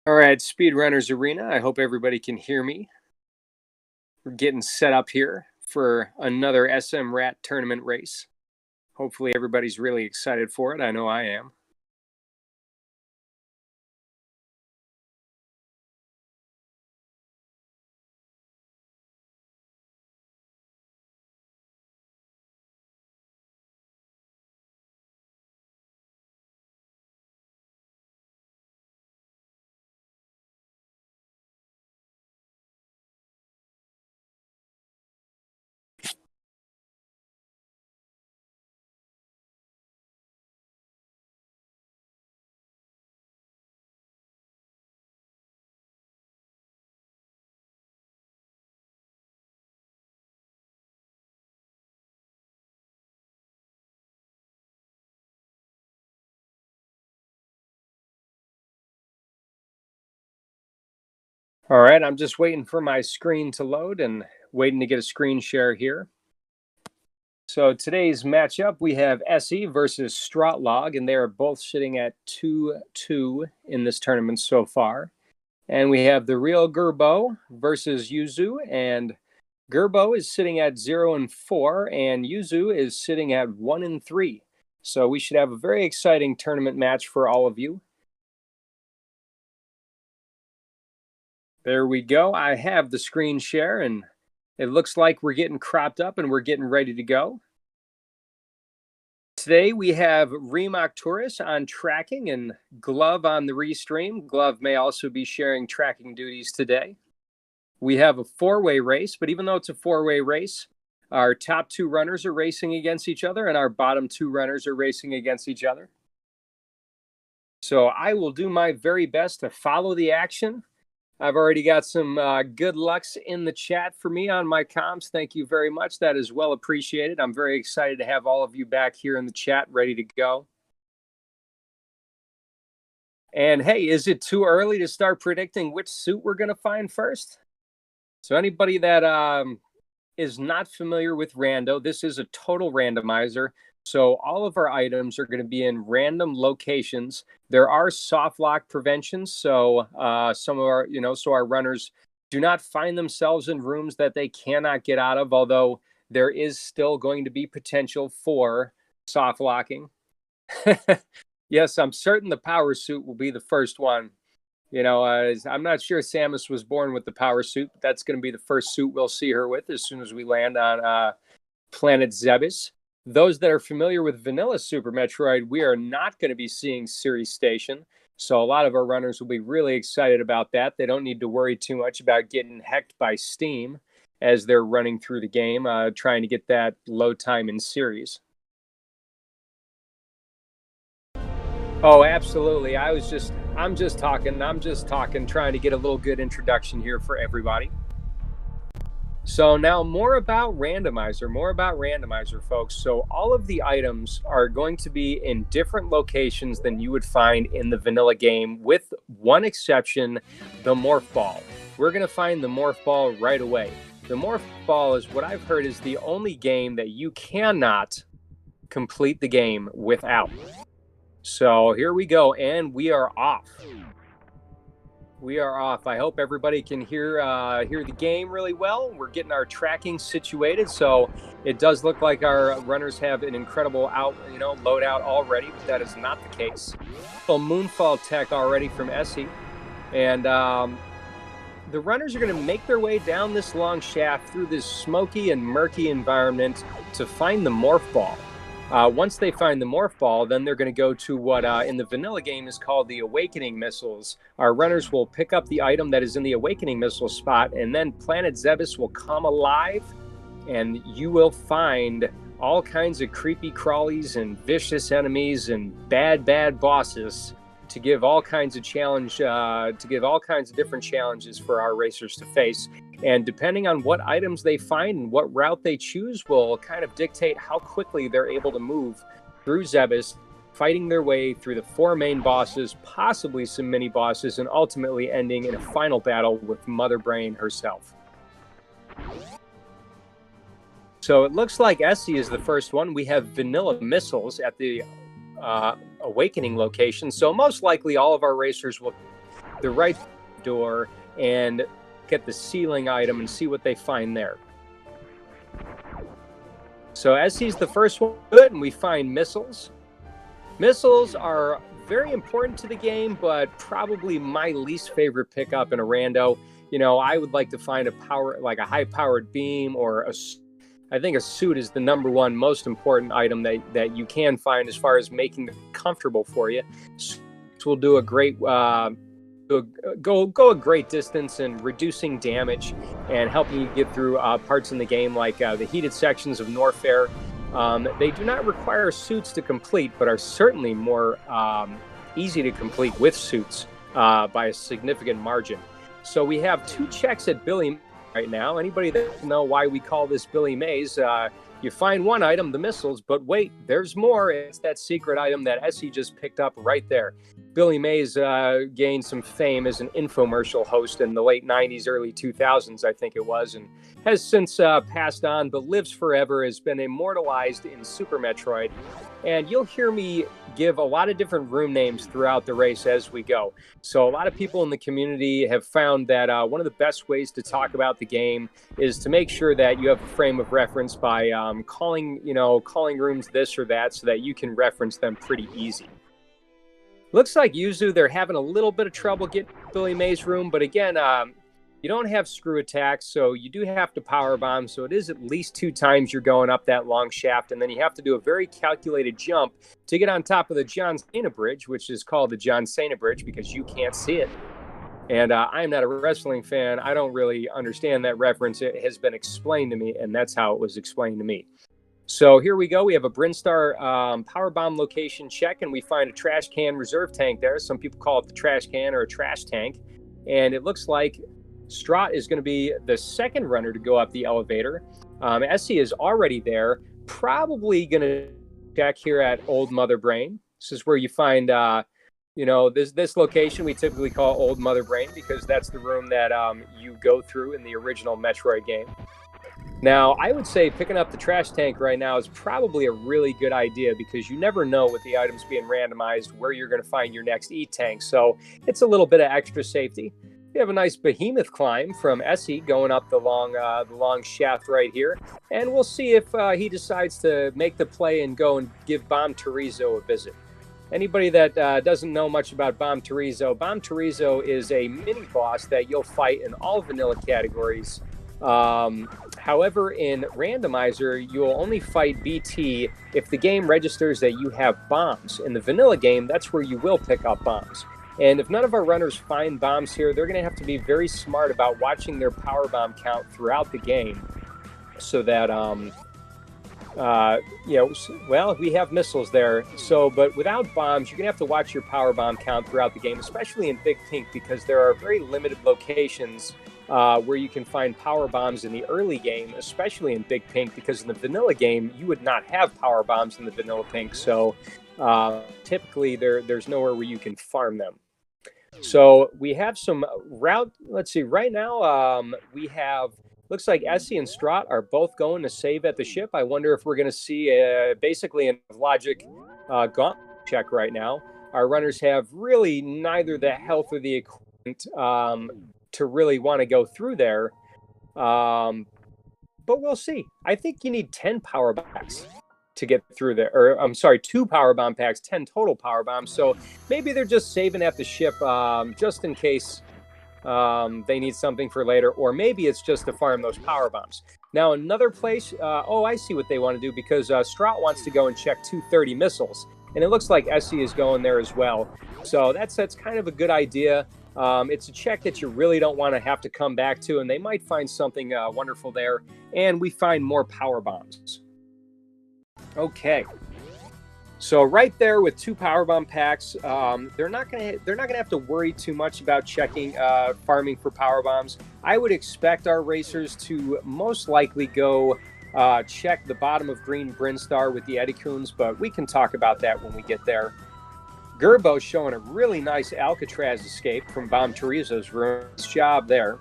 All right, Speedrunners Arena. I hope everybody can hear me. We're getting set up here for another SMRAT tournament race. Hopefully everybody's really excited for it. I know I am. All right, I'm just waiting for my screen to load and waiting to get a screen share here. So today's matchup, we have Aessy versus strotlog, and they are both sitting at 2-2 in this tournament so far. And we have TheRealGRBow versus Yuzu, and Gerbo is sitting at 0-4, and Yuzu is sitting at 1-3. So we should have a very exciting tournament match for all of you. There we go. I have the screen share, and it looks like we're getting cropped up and we're getting ready to go. Today we have Remock Tourist on tracking and Glove on the restream. Glove may also be sharing tracking duties today. We have a four-way race, but even though it's a four-way race, our top two runners are racing against each other and our bottom two runners are racing against each other. So I will do my very best to follow the action. I've already got some good lucks in the chat for me on my comms. Thank you very much. That is well appreciated. I'm very excited to have all of you back here in the chat ready to go. And hey, is it too early to start predicting which suit we're going to find first? So anybody that is not familiar with Rando, this is a total randomizer. So all of our items are going to be in random locations. There are soft lock preventions. So some of our, so our runners do not find themselves in rooms that they cannot get out of, although there is still going to be potential for soft locking. Yes, I'm certain the power suit will be the first one. I'm not sure Samus was born with the power suit, but that's going to be the first suit we'll see her with as soon as we land on planet Zebes. Those that are familiar with vanilla Super Metroid, we are not going to be seeing Ceres Station. So a lot of our runners will be really excited about that. They don't need to worry too much about getting hecked by Steam as they're running through the game, trying to get that load time in Ceres. Oh, absolutely. I'm just talking, trying to get a little good introduction here for everybody. So now more about randomizer, folks. So all of the items are going to be in different locations than you would find in the vanilla game, with one exception, the morph ball. We're going to find the morph ball right away. The morph ball is what I've heard is the only game that you cannot complete the game without. So here we go, and we are off. We are off. I hope everybody can hear the game really well. We're getting our tracking situated, so it does look like our runners have an incredible loadout already, but that is not the case. Well, Moonfall tech already from Aessy, and the runners are going to make their way down this long shaft through this smoky and murky environment to find the morph ball. Once they find the morph ball, then they're going to go to what in the vanilla game is called the awakening missiles. Our runners will pick up the item that is in the awakening missile spot, and then planet Zebes will come alive, and you will find all kinds of creepy crawlies and vicious enemies and bad bosses to give all kinds of different challenges for our racers to face. And depending on what items they find and what route they choose will kind of dictate how quickly they're able to move through Zebes, fighting their way through the four main bosses, possibly some mini bosses, and ultimately ending in a final battle with Mother Brain herself. So it looks like Aessy is the first one. We have vanilla missiles at the awakening location. So most likely all of our racers will the right door and get the ceiling item and see what they find there. So Aessy's the first one, and we find missiles. Missiles are very important to the game, but probably my least favorite pickup in a rando. You know, I would like to find a high-powered beam, or I think a suit is the #1 most important item that you can find as far as making it comfortable for you. Suits will do a great go a great distance in reducing damage and helping you get through parts in the game like the heated sections of Norfair. They do not require suits to complete, but are certainly more easy to complete with suits by a significant margin. So we have 2 checks at Billy right now. Anybody that know why we call this Billy Mays, you find one item, the missiles, but wait, there's more. It's that secret item that Aessy just picked up right there. Billy Mays gained some fame as an infomercial host in the late 90s, early 2000s, I think it was, and has since passed on, but lives forever, has been immortalized in Super Metroid. And you'll hear me give a lot of different room names throughout the race as we go. So a lot of people in the community have found that one of the best ways to talk about the game is to make sure that you have a frame of reference by calling rooms this or that, so that you can reference them pretty easy. Looks like Yuzu, they're having a little bit of trouble getting Billy Mays' room, but again, you don't have screw attacks, so you do have to power bomb. So it is at least 2 times you're going up that long shaft, and then you have to do a very calculated jump to get on top of the John Cena Bridge, which is called the John Cena Bridge because you can't see it. And I'm not a wrestling fan. I don't really understand that reference. It has been explained to me, and that's how it was explained to me. So here we go. We have a Brinstar power bomb location check, and we find a trash can reserve tank there. Some people call it the trash can or a trash tank. And it looks like Strat is going to be the second runner to go up the elevator. Aessy is already there, probably going to check here at Old Mother Brain. This is where you find, this location we typically call Old Mother Brain because that's the room that you go through in the original Metroid game. Now, I would say picking up the trash tank right now is probably a really good idea because you never know with the items being randomized where you're going to find your next E-tank. So it's a little bit of extra safety. We have a nice behemoth climb from Aessy going up the long shaft right here. And we'll see if he decides to make the play and go and give Bomb Terizo a visit. Anybody that doesn't know much about Bomb Terizo is a mini-boss that you'll fight in all vanilla categories. However, in randomizer, you'll only fight BT if the game registers that you have bombs. In the vanilla game, that's where you will pick up bombs. And if none of our runners find bombs here, they're going to have to be very smart about watching their power bomb count throughout the game so that, we have missiles there. So, but without bombs, you're going to have to watch your power bomb count throughout the game, especially in Big Pink, because there are very limited locations where you can find power bombs in the early game, especially in Big Pink, because in the vanilla game, you would not have power bombs in the vanilla Pink. So typically there's nowhere where you can farm them. So we have some route. Let's see, right now we have, looks like Aessy and Strat are both going to save at the ship. I wonder if we're going to see basically a logic gauntlet check right now. Our runners have really neither the health or the equipment to really want to go through there. But we'll see. I think you need 10 power bombs to get through there. Or I'm sorry, 2 power bomb packs, 10 total power bombs. So maybe they're just saving at the ship just in case they need something for later. Or maybe it's just to farm those power bombs. Now another place, I see what they want to do because Strat wants to go and check 230 missiles. And it looks like Aessy is going there as well. So that's kind of a good idea. It's a check that you really don't want to have to come back to, and they might find something wonderful there. And we find more power bombs. Okay. So right there with 2 power bomb packs, they're not gonna have to worry too much about checking farming for power bombs. I would expect our racers to most likely go check the bottom of Green Brinstar with the Edicoons, but we can talk about that when we get there. Gerbo showing a really nice Alcatraz escape from Bomb Terizo's room. Nice job there.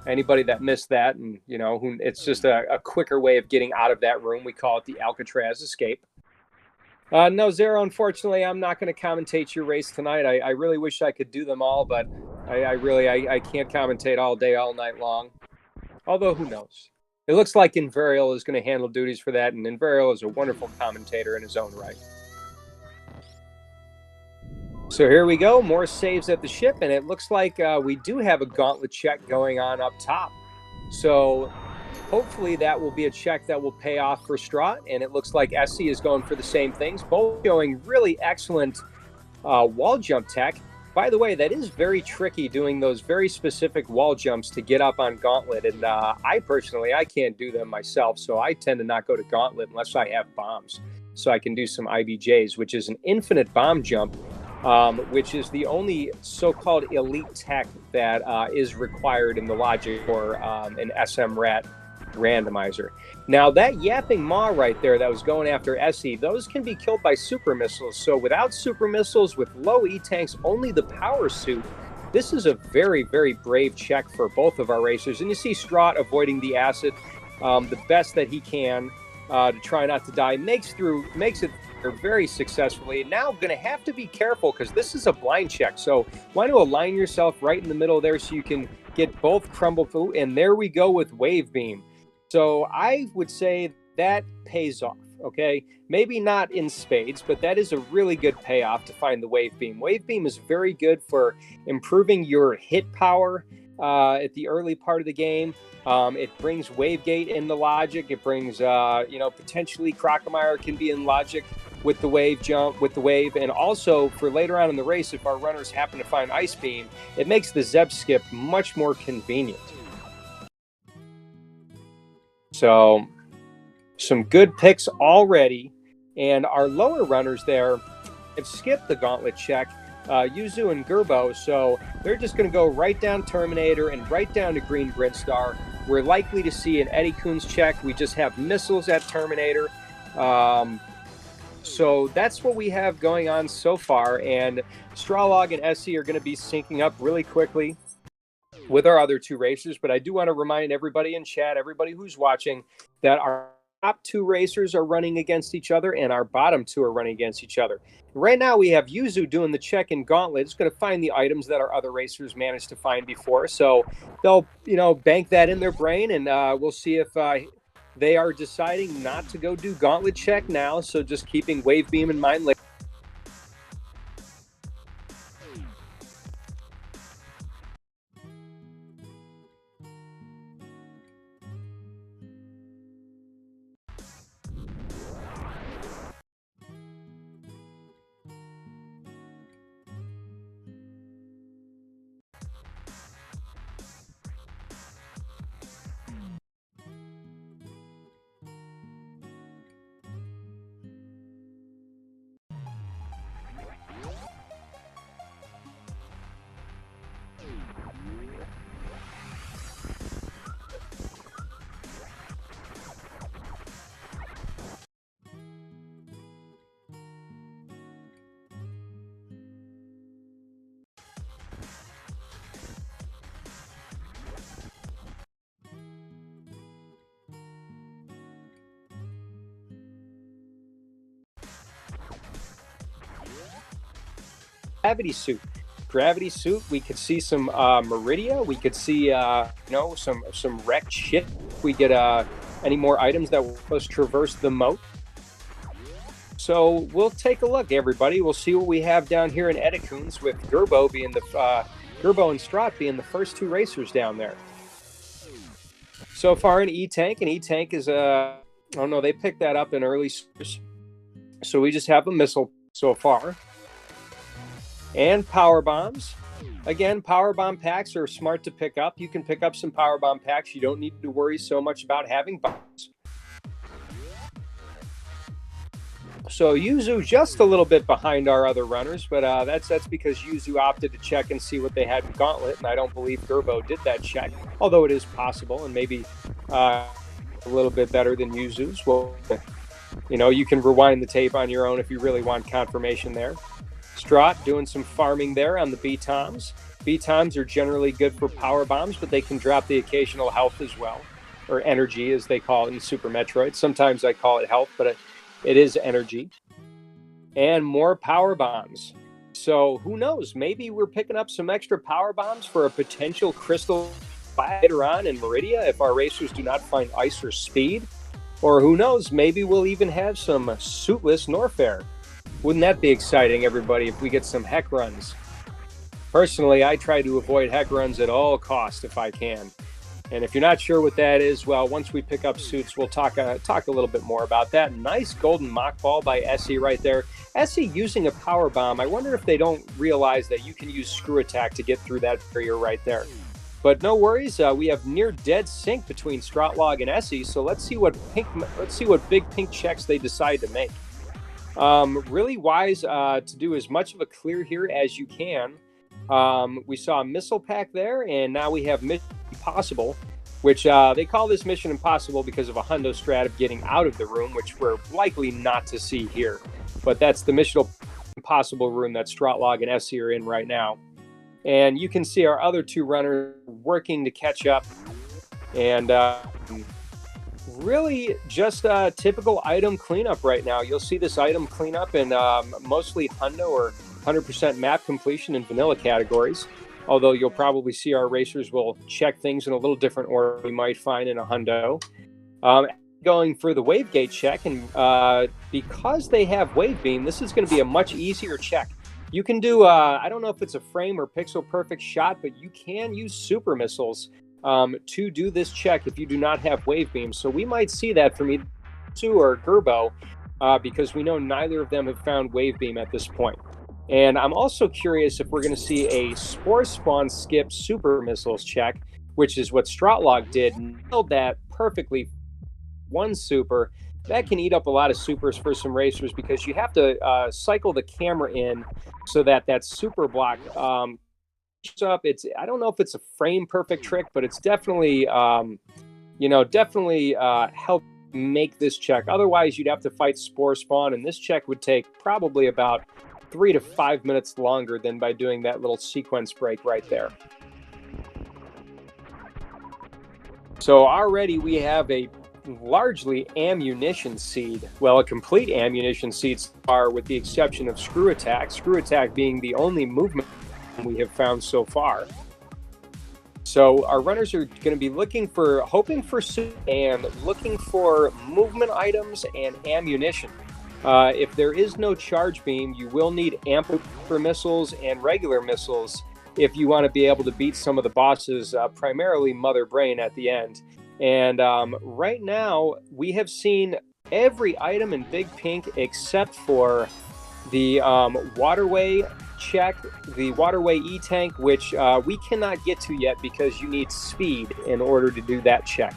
Anybody that missed that, and it's just a quicker way of getting out of that room. We call it the Alcatraz escape. No, Zero, unfortunately, I'm not going to commentate your race tonight. I really wish I could do them all, but I can't commentate all day, all night long. Although, who knows? It looks like Invarial is going to handle duties for that, and Invarial is a wonderful commentator in his own right. So here we go, more saves at the ship, and it looks like we do have a gauntlet check going on up top. So hopefully that will be a check that will pay off for Strahd, and it looks like Aessy is going for the same things, both showing really excellent wall jump tech. By the way, that is very tricky, doing those very specific wall jumps to get up on Gauntlet, and I can't do them myself, so I tend to not go to Gauntlet unless I have bombs, so I can do some IBJs, which is an infinite bomb jump, which is the only so-called elite tech that is required in the logic for an SMRAT randomizer. Now that yapping maw right there that was going after Aessy, those can be killed by super missiles. So without super missiles, with low E-tanks, only the power suit, this is a very, very brave check for both of our racers. And you see Strahd avoiding the acid the best that he can to try not to die. Makes it very successfully. And now going to have to be careful because this is a blind check. So want to align yourself right in the middle there so you can get both crumble through. And there we go with Wave Beam. So I would say that pays off, okay? Maybe not in spades, but that is a really good payoff to find the Wave Beam. Wave Beam is very good for improving your hit power at the early part of the game. It brings Wavegate in the logic. It brings, potentially Crocomire can be in logic with the wave jump, with the wave. And also for later on in the race, if our runners happen to find Ice Beam, it makes the Zeb skip much more convenient. So some good picks already, and our lower runners there have skipped the gauntlet check, Yuzu and Gerbo, so they're just going to go right down Terminator and right down to Green Brinstar. We're likely to see an Eddie Coons check. We just have missiles at Terminator. So that's what we have going on so far, and Strotlog and Aessy are going to be syncing up really quickly with our other two racers. But I do want to remind everybody in chat, everybody who's watching, that our top two racers are running against each other and our bottom two are running against each other. Right now we have Yuzu doing the check in Gauntlet. It's going to find the items that our other racers managed to find before. So they'll, bank that in their brain, and we'll see if they are deciding not to go do Gauntlet check now. So just keeping Wave Beam in mind later. Gravity suit. We could see some Meridia. We could see some wrecked shit. If we get any more items that will help us traverse the moat. So we'll take a look, everybody. We'll see what we have down here in Edicoons, with Gerbo being Gerbo and Strahd being the first two racers down there. So far in E-Tank, and E-Tank is oh no, they picked that up in early source. So we just have a missile so far. And power bombs. Again, power bomb packs are smart to pick up. You can pick up some power bomb packs. You don't need to worry so much about having bombs. So Yuzu just a little bit behind our other runners, but that's because Yuzu opted to check and see what they had in Gauntlet, and I don't believe Gerbo did that check, although it is possible, and maybe a little bit better than Yuzu's. Well, you can rewind the tape on your own if you really want confirmation there. Strahd doing some farming there on the B-Toms. B-Toms are generally good for power bombs, but they can drop the occasional health as well, or energy as they call it in Super Metroid. Sometimes I call it health, but it is energy. And more power bombs. So who knows? Maybe we're picking up some extra power bombs for a potential crystal later on in Meridia if our racers do not find ice or speed. Or who knows? Maybe we'll even have some suitless Norfair. Wouldn't that be exciting, everybody, if we get some heck runs? Personally, I try to avoid heck runs at all costs if I can. And if you're not sure what that is, well, once we pick up suits, we'll talk a little bit more about that. Nice golden mock ball by Aessy right there. Aessy using a power bomb. I wonder if they don't realize that you can use screw attack to get through that barrier right there. But no worries, we have near dead sync between strotlog and Aessy. So let's see what big pink checks they decide to make. Really wise to do as much of a clear here as you can. We saw a missile pack there, and now we have Mission Impossible, which they call this Mission Impossible because of a hundo strat of getting out of the room, which we're likely not to see here. But that's the Mission Impossible room that strotlog and Aessy are in right now. And you can see our other two runners working to catch up. And really just a typical item cleanup right now. You'll see this item cleanup in mostly hundo or 100% map completion in vanilla categories. Although you'll probably see our racers will check things in a little different order we might find in a hundo. Going for the wave gate check, and because they have wave beam, this is going to be a much easier check. You can do, I don't know if it's a frame or pixel perfect shot, but you can use super missiles to do this check if you do not have wave beam. So we might see that from either Yuzuriha or Gerbo because we know neither of them have found wave beam at this point. And I'm also curious if we're going to see a spore spawn skip super missiles check, which is what strotlog did. Nailed that perfectly. One super. That can eat up a lot of supers for some racers because you have to cycle the camera in so that super block up. I don't know if it's a frame perfect trick, but it's definitely help make this check. Otherwise, you'd have to fight spore spawn, and this check would take probably about 3 to 5 minutes longer than by doing that little sequence break right there. So already we have a largely ammunition seed. Well, a complete ammunition seed are with the exception of screw attack being the only movement we have found so far. So our runners are going to be hoping for suit and looking for movement items and ammunition. If there is no charge beam, you will need ample missiles and regular missiles if you want to be able to beat some of the bosses, primarily Mother Brain at the end. And right now, we have seen every item in Big Pink except for the waterway check, the waterway E-tank, which we cannot get to yet because you need speed in order to do that check.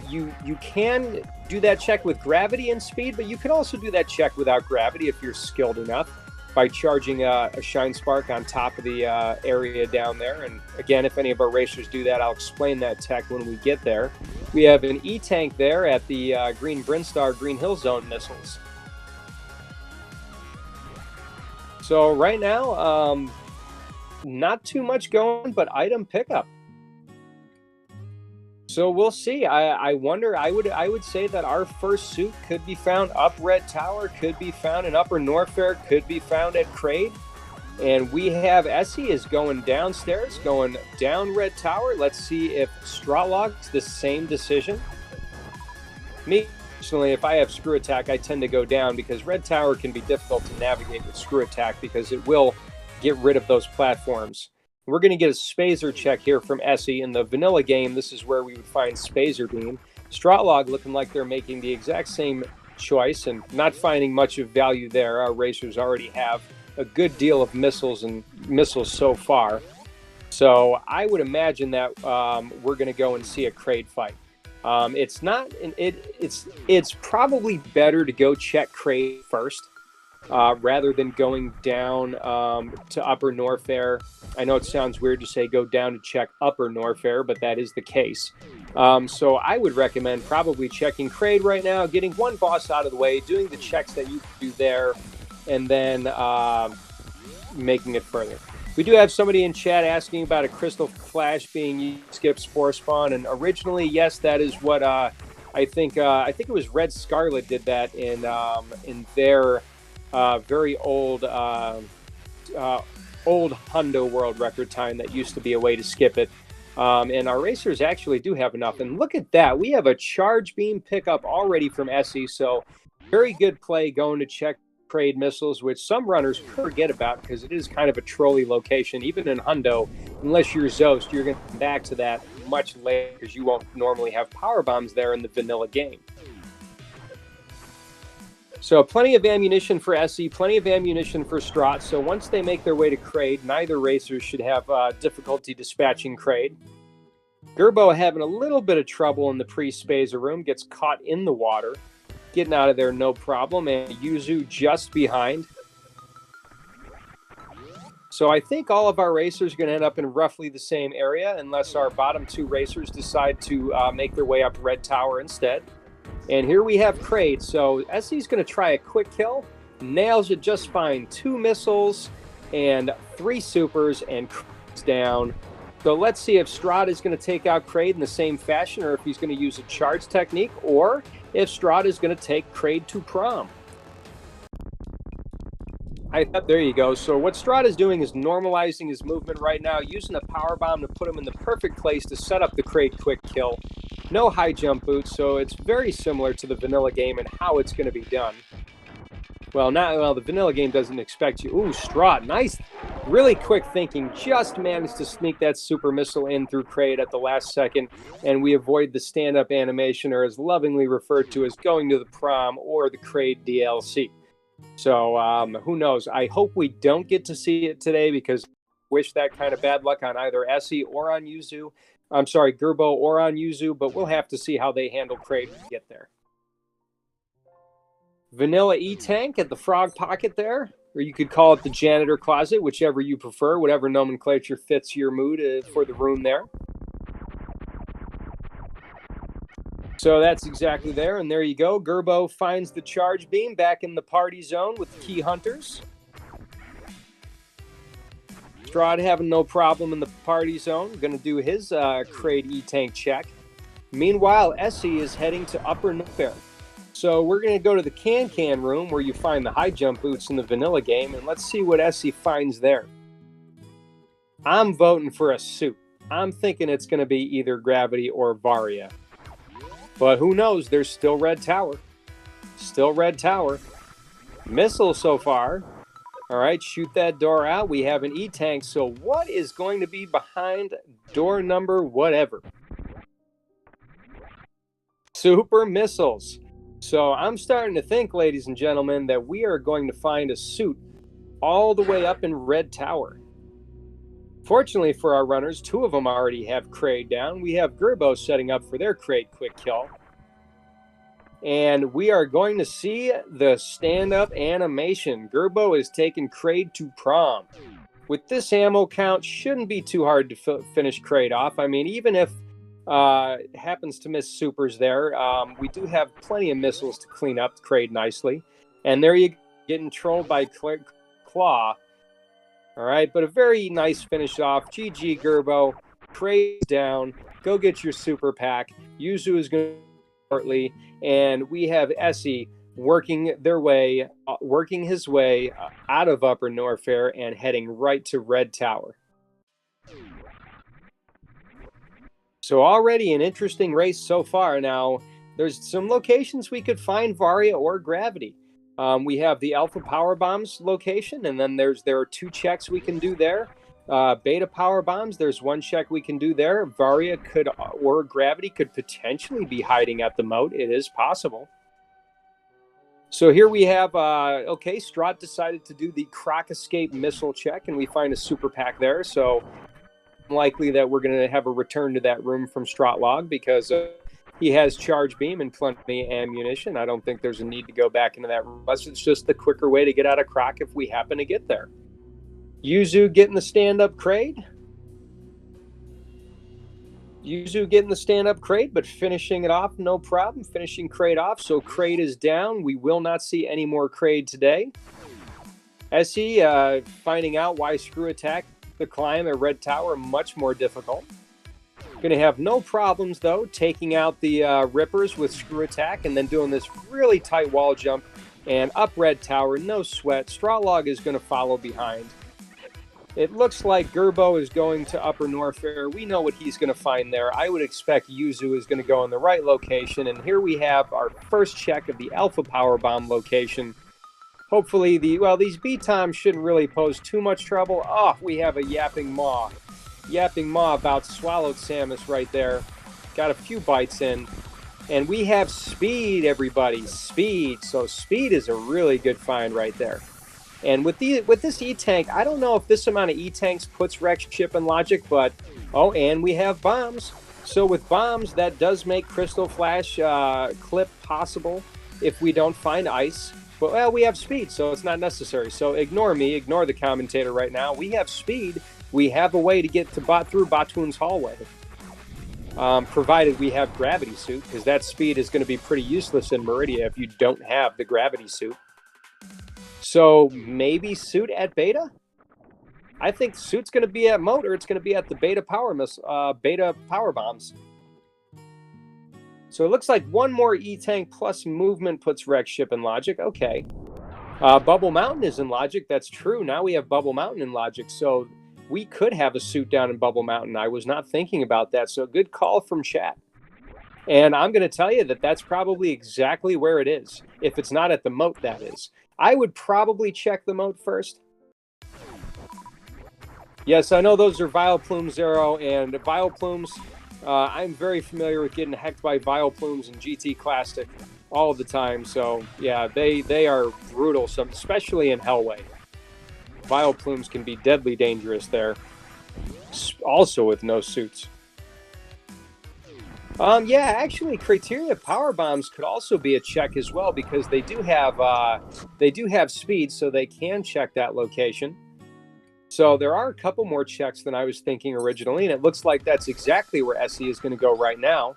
You can do that check with gravity and speed, but you can also do that check without gravity if you're skilled enough by charging a shine spark on top of the area down there. And again, if any of our racers do that, I'll explain that tech when we get there. We have an E-tank there at the Green Brinstar Green Hill Zone missiles. So right now, not too much going, but item pickup. So we'll see. I wonder. I would say that our first suit could be found up Red Tower, could be found in Upper Norfair, could be found at Crade, and we have Aessy is going downstairs, going down Red Tower. Let's see if strotlog's the same decision. Me personally, if I have screw attack, I tend to go down because Red Tower can be difficult to navigate with screw attack because it will get rid of those platforms. We're going to get a Spazer check here from Aessy. In the vanilla game, this is where we would find Spazer Beam. Strotlog looking like they're making the exact same choice and not finding much of value there. Our racers already have a good deal of missiles so far. So I would imagine that we're going to go and see a Crade fight. It's probably better to go check Crade first. Rather than going down to Upper Norfair. I know it sounds weird to say go down to check Upper Norfair, but that is the case. So I would recommend probably checking Crade right now, getting one boss out of the way, doing the checks that you do there, and then making it further. We do have somebody in chat asking about a Crystal Flash being used to skip Spore Spawn, and originally, yes, that is what I think it was Red Scarlet did that in their very old old hundo world record time that used to be a way to skip it. And our racers actually do have enough. And look at that. We have a charge beam pickup already from Aessy. So very good play going to check Kraid missiles, which some runners forget about because it is kind of a trolley location. Even in hundo, unless you're Zost, you're going to come back to that much later because you won't normally have power bombs there in the vanilla game. So plenty of ammunition for Aessy, plenty of ammunition for Strot. So once they make their way to Kraid, neither racers should have difficulty dispatching Kraid. GRBow having a little bit of trouble in the pre-spacer room, gets caught in the water. Getting out of there no problem, and Yuzu just behind. So I think all of our racers are going to end up in roughly the same area unless our bottom two racers decide to make their way up Red Tower instead. And here we have Kraid. So Aessy's going to try a quick kill. Nails it just fine. 2 missiles and 3 supers, and Kraid's down. So let's see if Strahd is going to take out Kraid in the same fashion, or if he's going to use a charge technique, or if Strahd is going to take Kraid to prom. There you go. So what Strahd is doing is normalizing his movement right now, using a power bomb to put him in the perfect place to set up the Kraid quick kill. No high jump boots, so it's very similar to the vanilla game and how it's going to be done. Well, the vanilla game doesn't expect you. Ooh, Strahd, nice, really quick thinking. Just managed to sneak that super missile in through Kraid at the last second, and we avoid the stand-up animation, or as lovingly referred to as going to the prom or the Kraid DLC. So who knows? I hope we don't get to see it today, because I wish that kind of bad luck on either Aessy or on Yuzu. I'm sorry, GRBow or on Yuzu, but we'll have to see how they handle Kraid when we get there. Vanilla E-Tank at the frog pocket there, or you could call it the janitor closet, whichever you prefer, whatever nomenclature fits your mood for the room there. So that's exactly there, and there you go. GRBow finds the charge beam back in the party zone with the key hunters. Strahd having no problem in the party zone, going to do his Kraid E-Tank check. Meanwhile, Aessy is heading to Upper Norfair. So we're going to go to the can room where you find the high jump boots in the vanilla game, and let's see what Aessy finds there. I'm voting for a suit. I'm thinking it's going to be either Gravity or Varia. But who knows? There's still Red Tower. Still Red Tower. Missile so far. All right, shoot that door out. We have an E-Tank. So what is going to be behind door number whatever? Super missiles. So I'm starting to think, ladies and gentlemen, that we are going to find a suit all the way up in Red Tower. Fortunately for our runners, 2 of them already have Kraid down. We have GRBow setting up for their Kraid quick kill. And we are going to see the stand-up animation. GRBow is taking Kraid to prom. With this ammo count, shouldn't be too hard to finish Kraid off. I mean, even if happens to miss supers there, we do have plenty of missiles to clean up Kraid nicely. And there you go, getting trolled by Claw. All right, but a very nice finish off. GG GRBow. Kraid down. Go get your super pack. Yuzu is going to shortly, and we have Aessy working his way out of Upper Norfair and heading right to Red Tower. So already an interesting race so far. Now, there's some locations we could find Varia or Gravity. We have the Alpha Power Bombs location, and then there are 2 checks we can do there. Beta Power Bombs, there's 1 check we can do there. Varia could, or Gravity could potentially be hiding at the moat. It is possible. So here we have, okay, Strahd decided to do the Croc Escape missile check, and we find a super pack there. So likely that we're going to have a return to that room from strotlog, because he has charge beam and plenty of ammunition. I don't think there's a need to go back into that room, unless it's just the quicker way to get out of Croc if we happen to get there. Yuzu getting the stand-up Kraid. Yuzu getting the stand-up Kraid, but finishing it off, no problem. Finishing Kraid off, so Kraid is down. We will not see any more Kraid today. Aessy finding out why screw attack the climb at Red Tower much more difficult. Going to have no problems, though, taking out the Rippers with screw attack and then doing this really tight wall jump and up Red Tower, no sweat. Strotlog is going to follow behind. It looks like Gerbo is going to Upper Norfair. We know what he's going to find there. I would expect Yuzu is going to go in the right location. And here we have our first check of the Alpha Power Bomb location. Hopefully, these B-Toms shouldn't really pose too much trouble. Oh, we have a Yapping Maw. Yapping Maw about swallowed Samus right there. Got a few bites in. And we have Speed, everybody. Speed. So Speed is a really good find right there. And with this E-Tank, I don't know if this amount of E-Tanks puts Wreck Ship in logic, but, oh, and we have bombs. So with bombs, that does make Crystal Flash clip possible if we don't find ice. But, well, we have speed, so it's not necessary. So ignore me, ignore the commentator right now. We have speed. We have a way to get to through Batoon's hallway. Provided we have gravity suit, because that speed is going to be pretty useless in Meridia if you don't have the gravity suit. So maybe suit at beta? I think suit's going to be at moat, or it's going to be at the beta power bombs. So it looks like one more E-Tank plus movement puts Wreck Ship in logic. Okay. Bubble Mountain is in logic. That's true. Now we have Bubble Mountain in logic. So we could have a suit down in Bubble Mountain. I was not thinking about that. So good call from chat. And I'm going to tell you that that's probably exactly where it is. If it's not at the moat, that is. I would probably check the moat first. Yes, I know those are Vileplume Zero, and Vileplumes, I'm very familiar with getting hecked by Vileplumes in GT Classic all the time. So, yeah, they are brutal, especially in Hellway. Vileplumes can be deadly dangerous there, also with no suits. Yeah, actually, Criteria Power Bombs could also be a check as well, because they do have speed, so they can check that location. So there are a couple more checks than I was thinking originally, and it looks like that's exactly where Aessy is going to go right now.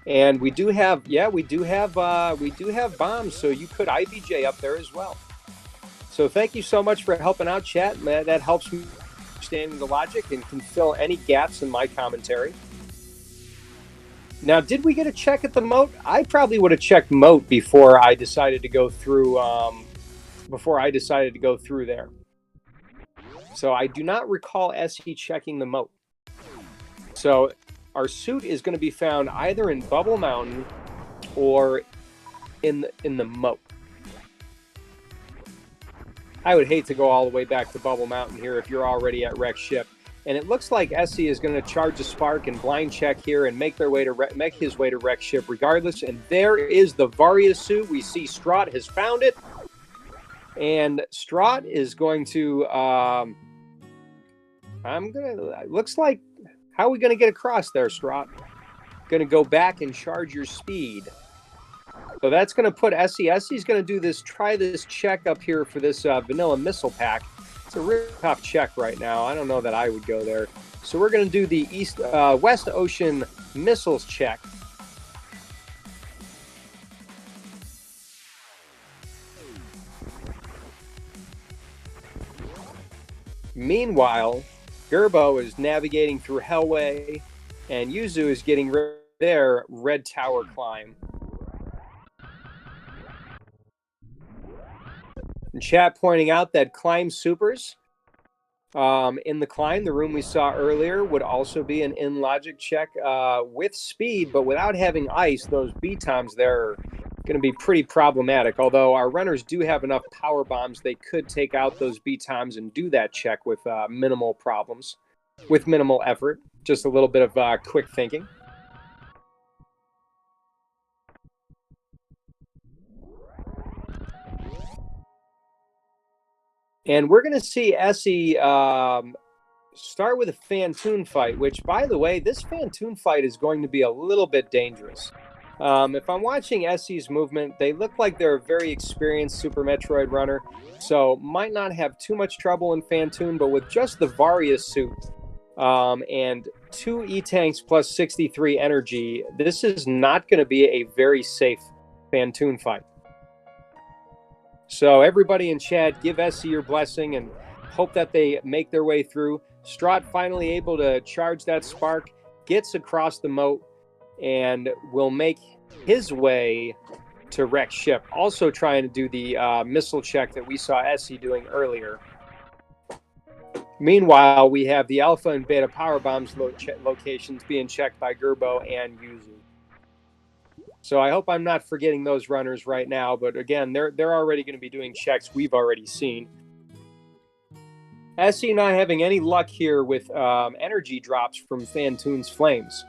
And we do have bombs, so you could IBJ up there as well. So thank you so much for helping out, chat. That helps me understand the logic and can fill any gaps in my commentary. Now, did we get a check at the moat? I probably would have checked moat before I decided to go through. There. So I do not recall Aessy checking the moat. So our suit is going to be found either in Bubble Mountain or in the moat. I would hate to go all the way back to Bubble Mountain here if you're already at Wreck Ship. And it looks like Aessy is going to charge a spark and blind check here and make his way to Wreck Ship regardless. And there is the Varia suit. We see Strot has found it. And Strot is going to, looks like, how are we going to get across there, Strot? Going to go back and charge your speed. So that's going to put Aessy. Essy's going to try this check up here for this vanilla missile pack. It's a really tough check right now. I don't know that I would go there. So we're going to do the West Ocean missiles check. Meanwhile, Gerbo is navigating through Hellway, and Yuzu is getting their Red Tower climb. And chat pointing out that climb supers in the climb, the room we saw earlier, would also be an in-logic check with speed, but without having ice, those B-toms there are going to be pretty problematic. Although our runners do have enough power bombs, they could take out those B-toms and do that check with minimal problems, with minimal effort. Just a little bit of quick thinking. And we're going to see Aessy start with a Phantoon fight, which, by the way, this Phantoon fight is going to be a little bit dangerous. If I'm watching Essy's movement, they look like they're a very experienced Super Metroid runner, so might not have too much trouble in Phantoon, but with just the Varia suit and 2 E-Tanks plus 63 energy, this is not going to be a very safe Phantoon fight. So everybody in chat, give Aessy your blessing and hope that they make their way through. Strot finally able to charge that spark, gets across the moat, and will make his way to Wreck Ship. Also trying to do the missile check that we saw Aessy doing earlier. Meanwhile, we have the Alpha and Beta power bombs locations being checked by Gerbo and Yuzu. So I hope I'm not forgetting those runners right now, but again, they're already going to be doing checks we've already seen. Aessy not having any luck here with energy drops from Fantoon's Flames.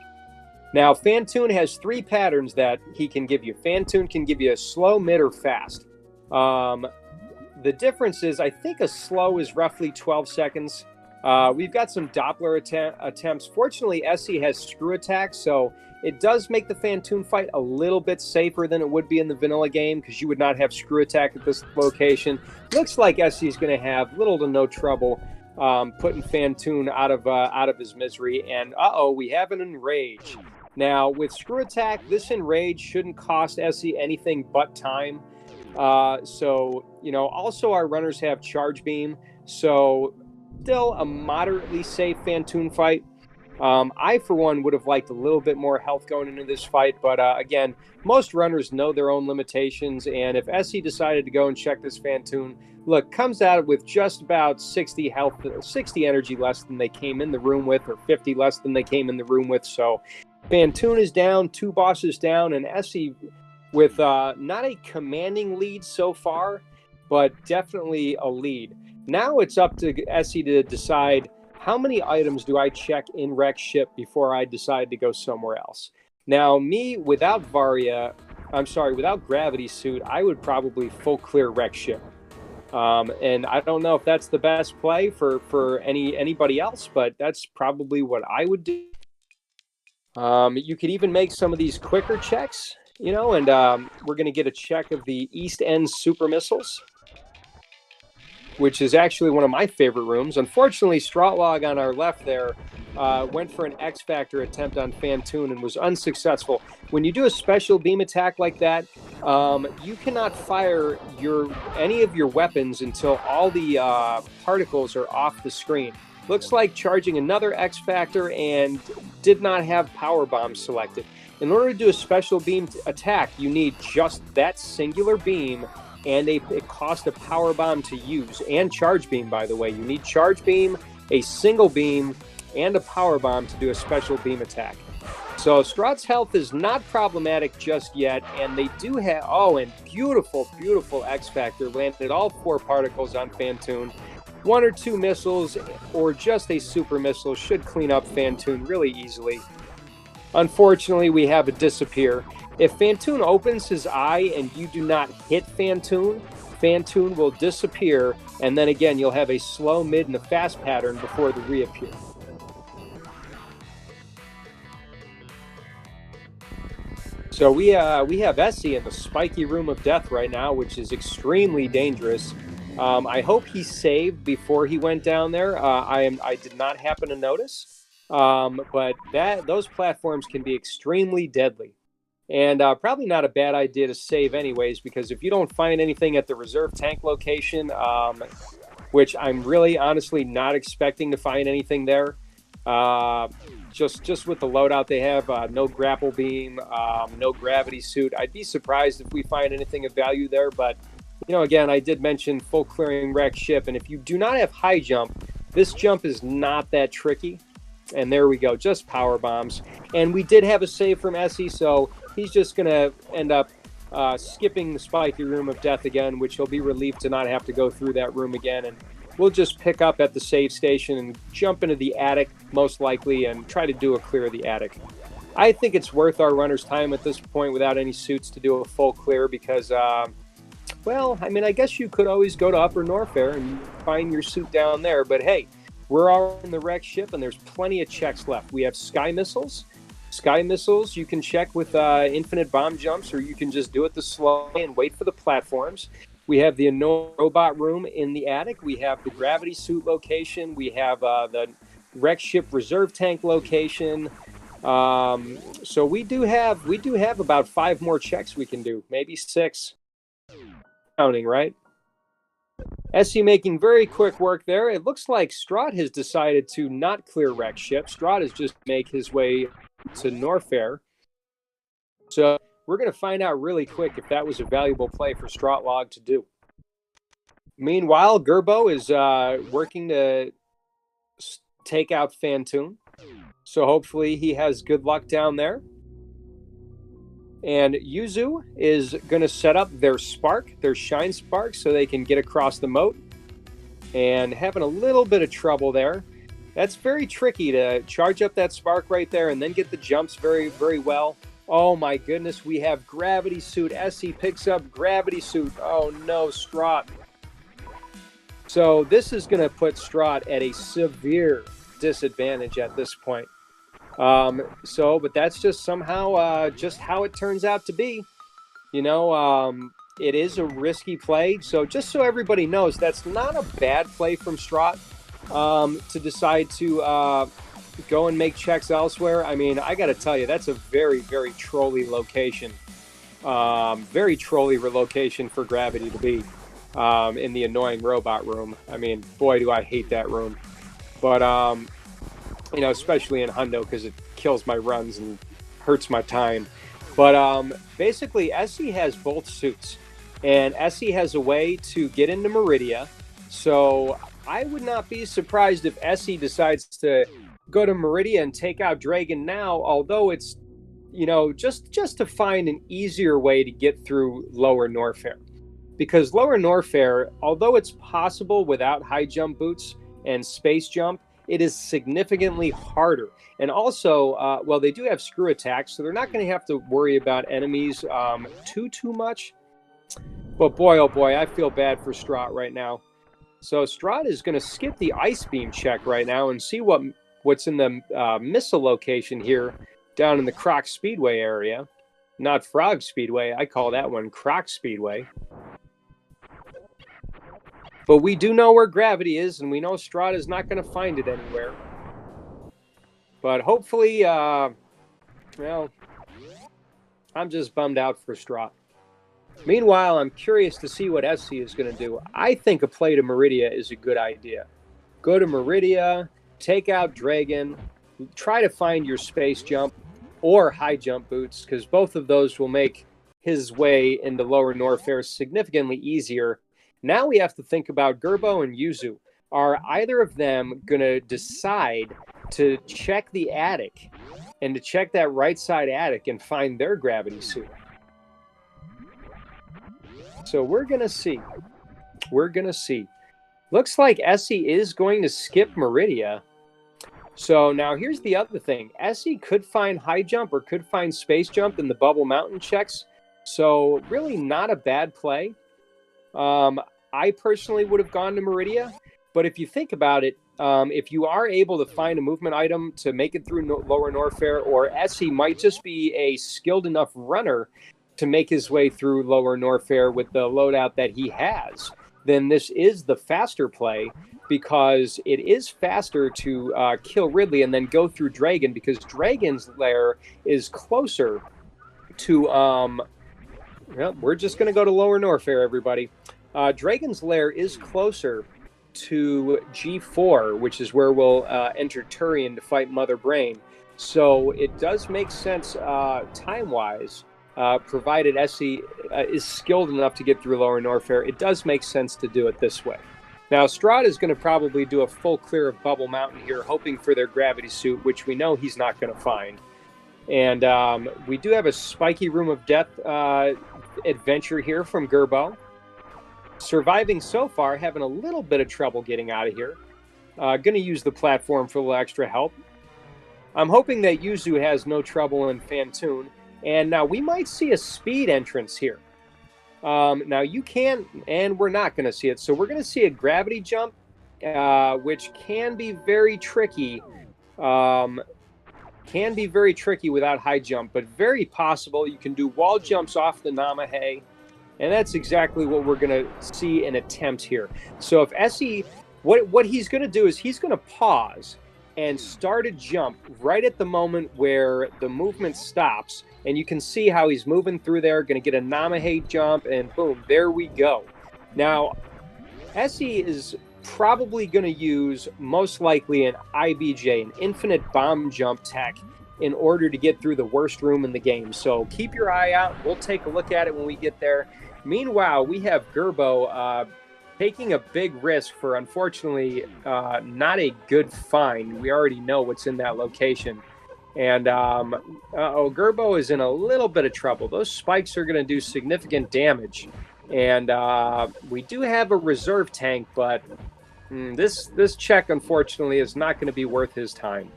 Now, Fantoon has 3 patterns that he can give you. Fantoon can give you a slow, mid, or fast. The difference is, I think a slow is roughly 12 seconds. We've got some Doppler attempts. Fortunately, Aessy has screw attack, so it does make the Fantoon fight a little bit safer than it would be in the vanilla game, because you would not have screw attack at this location. Looks like Aessy is going to have little to no trouble putting Fantoon out of his misery. And we have an Enrage. Now, with screw attack, this Enrage shouldn't cost Aessy anything but time. So, you know, also our runners have Charge Beam, so still a moderately safe Fantoon fight. I, for one, would have liked a little bit more health going into this fight, but again, most runners know their own limitations, and if Aessy decided to go and check this Fantoon, look, comes out with just about 60 health, 60 energy less than they came in the room with, or 50 less than they came in the room with, so Fantoon is down, 2 bosses down, and Aessy with not a commanding lead so far, but definitely a lead. Now it's up to Aessy to decide, how many items do I check in Wreck Ship before I decide to go somewhere else? Now, me, without without Gravity Suit, I would probably full clear Wreck Ship. And I don't know if that's the best play for anybody else, but that's probably what I would do. You could even make some of these quicker checks, you know, and we're going to get a check of the East End Super Missiles, which is actually one of my favorite rooms. Unfortunately, Strotlog on our left there went for an X Factor attempt on Fantoon and was unsuccessful. When you do a special beam attack like that, you cannot fire any of your weapons until all the particles are off the screen. Looks like charging another X Factor and did not have power bomb selected. In order to do a special beam attack, you need just that singular beam, and it costs a power bomb to use, and charge beam, by the way. You need charge beam, a single beam, and a power bomb to do a special beam attack. So Strat's health is not problematic just yet, and they do have, and beautiful, beautiful X Factor landed all 4 particles on Fantoon. 1 or 2 missiles or just a super missile should clean up Fantoon really easily. Unfortunately, we have a disappear. If Fantoon opens his eye and you do not hit Fantoon, Fantoon will disappear, and then again you'll have a slow, mid, and a fast pattern before the reappear. So we have Aessy in the spiky room of death right now, which is extremely dangerous. I hope he saved before he went down there. I did not happen to notice, but those platforms can be extremely deadly, and probably not a bad idea to save anyways, because if you don't find anything at the reserve tank location, which I'm really honestly not expecting to find anything there, just with the loadout they have, no grapple beam, no gravity suit, I'd be surprised if we find anything of value there. But you know, again, I did mention full clearing Wreck Ship, and if you do not have high jump, this jump is not that tricky. And there we go, just power bombs. And we did have a save from Aessy, so he's just going to end up skipping the spiky room of death again, which he'll be relieved to not have to go through that room again. And we'll just pick up at the save station and jump into the attic, most likely, and try to do a clear of the attic. I think it's worth our runner's time at this point without any suits to do a full clear, because well, I mean, I guess you could always go to Upper Norfair and find your suit down there, but hey, we're all in the Wreck Ship, and there's plenty of checks left. We have Sky Missiles. Sky Missiles you can check with infinite bomb jumps, or you can just do it the slow way and wait for the platforms. We have the annoying robot room in the attic. We have the gravity suit location. We have the Wreck Ship reserve tank location. So we do have about 5 more checks we can do, maybe 6. Counting, right? Aessy making very quick work there. It looks like Strat has decided to not clear Wreck Ship. Strat is just make his way to Norfair. So we're going to find out really quick if that was a valuable play for Strotlog to do. Meanwhile, Gerbo is working to take out Phantoon. So hopefully he has good luck down there. And Yuzu is going to set up their Spark, their Shine Spark, so they can get across the moat. And having a little bit of trouble there. That's very tricky to charge up that Spark right there and then get the jumps very, very well. Oh my goodness, we have Gravity Suit. Aessy picks up Gravity Suit. Oh no, Strot. So this is going to put Strot at a severe disadvantage at this point. But that's just somehow just how it turns out to be. You know, it is a risky play. So just so everybody knows, that's not a bad play from Strot to decide to go and make checks elsewhere. I mean, I got to tell you, that's a very, very trolly location. Very trolly location for Gravity to be in the annoying robot room. I mean, boy, do I hate that room. But, you know, especially in Hundo because it kills my runs and hurts my time. But basically, Aessy has both suits. And Aessy has a way to get into Meridia. So I would not be surprised if Aessy decides to go to Meridia and take out Dragon now, although it's, you know, just to find an easier way to get through Lower Norfair. Because Lower Norfair, although it's possible without high jump boots and space jump, it is significantly harder. And also, well, they do have screw attacks, so they're not going to have to worry about enemies too much. But boy, oh boy, I feel bad for Strot right now. So Strot is going to skip the Ice Beam check right now and see what's in the missile location here down in the Croc Speedway area. Not Frog Speedway. I call that one Croc Speedway. But we do know where Gravity is, and we know Strot is not going to find it anywhere. But hopefully, well, I'm just bummed out for Strot. Meanwhile, I'm curious to see what Aessy is going to do. I think a play to Meridia is a good idea. Go to Meridia, take out Dragon, try to find your space jump or high jump boots, because both of those will make his way into Lower Norfair significantly easier. Now we have to think about Gerbo and Yuzu. Are either of them going to decide to check the attic and to check that right side attic and find their Gravity Suit? So we're going to see. We're going to see. Looks like Aessy is going to skip Meridia. So now here's the other thing. Aessy could find high jump or could find space jump in the Bubble Mountain checks. So really not a bad play. I personally would have gone to Meridia. But if you think about it, if you are able to find a movement item to make it through Lower Norfair, or Aessy might just be a skilled enough runner to make his way through Lower Norfair with the loadout that he has, then this is the faster play, because it is faster to kill Ridley and then go through Dragon, because Dragon's lair is closer to, well, we're just going to go to Lower Norfair, everybody. Dragon's lair is closer to G4, which is where we'll enter Turian to fight Mother Brain. So it does make sense time-wise. Provided Aessy is skilled enough to get through Lower Norfair, it does make sense to do it this way. Now, Strahd is going to probably do a full clear of Bubble Mountain here, hoping for their Gravity Suit, which we know he's not going to find. And we do have a Spiky Room of Death adventure here from Gerbo. Surviving so far, having a little bit of trouble getting out of here. Going to use the platform for a little extra help. I'm hoping that Yuzu has no trouble in Phantoon. And now we might see a speed entrance here. Now you can, and we're not going to see it. So we're going to see a gravity jump, which can be very tricky. Can be very tricky without high jump, but very possible. You can do wall jumps off the Namahe, and that's exactly what we're going to see an attempt here. So if Aessy, what he's going to do is he's going to pause and start a jump right at the moment where the movement stops. And you can see how he's moving through there, going to get a Namahe jump, and boom, there we go. Now, Aessy is probably going to use, most likely, an IBJ, an infinite bomb jump tech, in order to get through the worst room in the game. So keep your eye out. We'll take a look at it when we get there. Meanwhile, we have Gerbo taking a big risk for, unfortunately, not a good find. We already know what's in that location. And Gerbo is in a little bit of trouble. Those spikes are going to do significant damage. And we do have a reserve tank, but this check, unfortunately, is not going to be worth his time.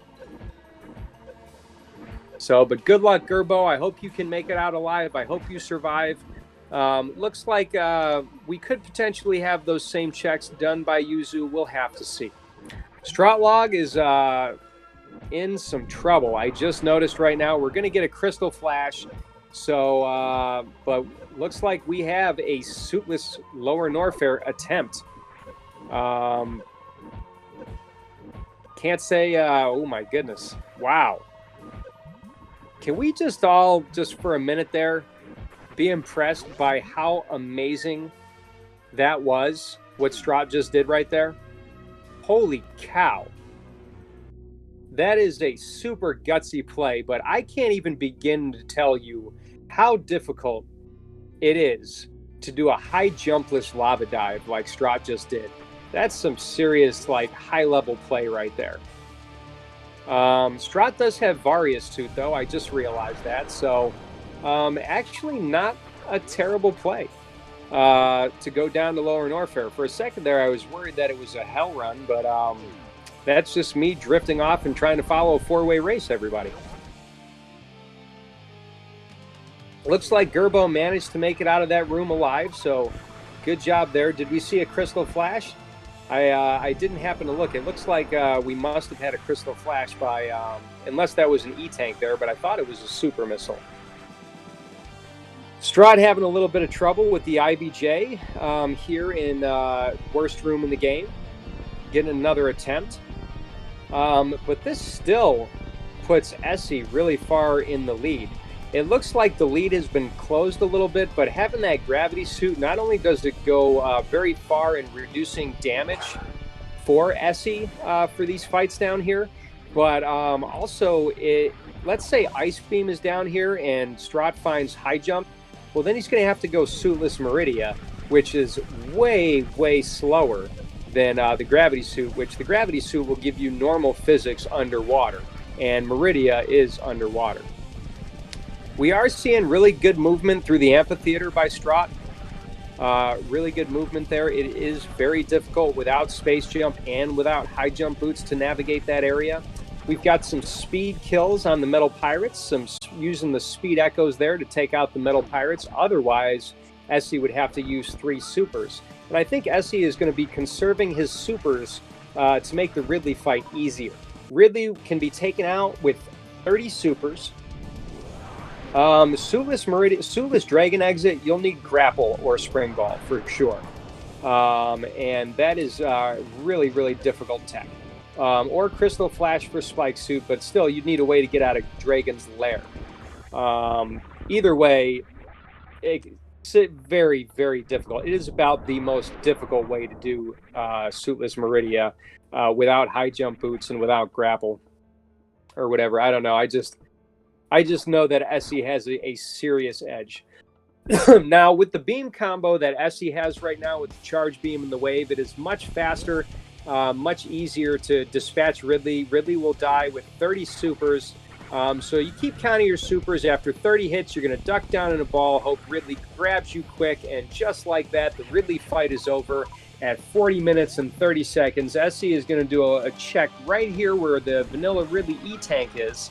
So, but good luck, Gerbo. I hope you can make it out alive. I hope you survive. Looks like we could potentially have those same checks done by Yuzu. We'll have to see. Strotlog is in some trouble. I just noticed right now we're going to get a crystal flash. So, but looks like we have a suitless Lower Norfair attempt. Can't say, oh my goodness. Wow. Can we just all, just for a minute there, be impressed by how amazing that was, what Strot just did right there? Holy cow. That is a super gutsy play, but I can't even begin to tell you how difficult it is to do a high jumpless lava dive like Strot just did. That's some serious, like, high-level play right there. Strot does have Varius suit, though. I just realized that. So, actually not a terrible play to go down to Lower Norfair. For a second there, I was worried that it was a hell run, but that's just me drifting off and trying to follow a four-way race, everybody. Looks like Gerbo managed to make it out of that room alive, so good job there. Did we see a crystal flash? I didn't happen to look. It looks like we must have had a crystal flash by, unless that was an E-tank there, but I thought it was a super missile. Strahd having a little bit of trouble with the IBJ here in worst room in the game. Getting another attempt. But this still puts Aessy really far in the lead. It looks like the lead has been closed a little bit, but having that gravity suit, not only does it go very far in reducing damage for Aessy for these fights down here, but also, let's say Ice Beam is down here and Strahd finds High Jump, well, then he's going to have to go Suitless Meridia, which is way, way slower than the gravity suit, which the gravity suit will give you normal physics underwater, and Meridia is underwater. We are seeing really good movement through the amphitheater by Strahd. Really good movement there. It is very difficult without space jump and without high jump boots to navigate that area. We've got some speed kills on the Metal Pirates, using the speed echoes there to take out the Metal Pirates. Otherwise, Aessy would have to use 3 supers. But I think Aessy is going to be conserving his supers to make the Ridley fight easier. Ridley can be taken out with 30 supers. Suitless Dragon Exit, you'll need Grapple or Spring Ball for sure. And that is really, really difficult tech. Or Crystal Flash for Spike Suit, but still, you'd need a way to get out of Dragon's Lair. Either way, it's very, very difficult. It is about the most difficult way to do Suitless Meridia without high jump boots and without grapple or whatever. I don't know. I just know that Aessy has a serious edge. Now, with the beam combo that Aessy has right now with the charge beam and the wave, it is much faster, much easier to dispatch Ridley. Ridley will die with 30 supers. So you keep counting your supers. After 30 hits, you're going to duck down in a ball, hope Ridley grabs you quick, and just like that, the Ridley fight is over at 40 minutes and 30 seconds. Aessy is going to do a check right here where the vanilla Ridley E-tank is.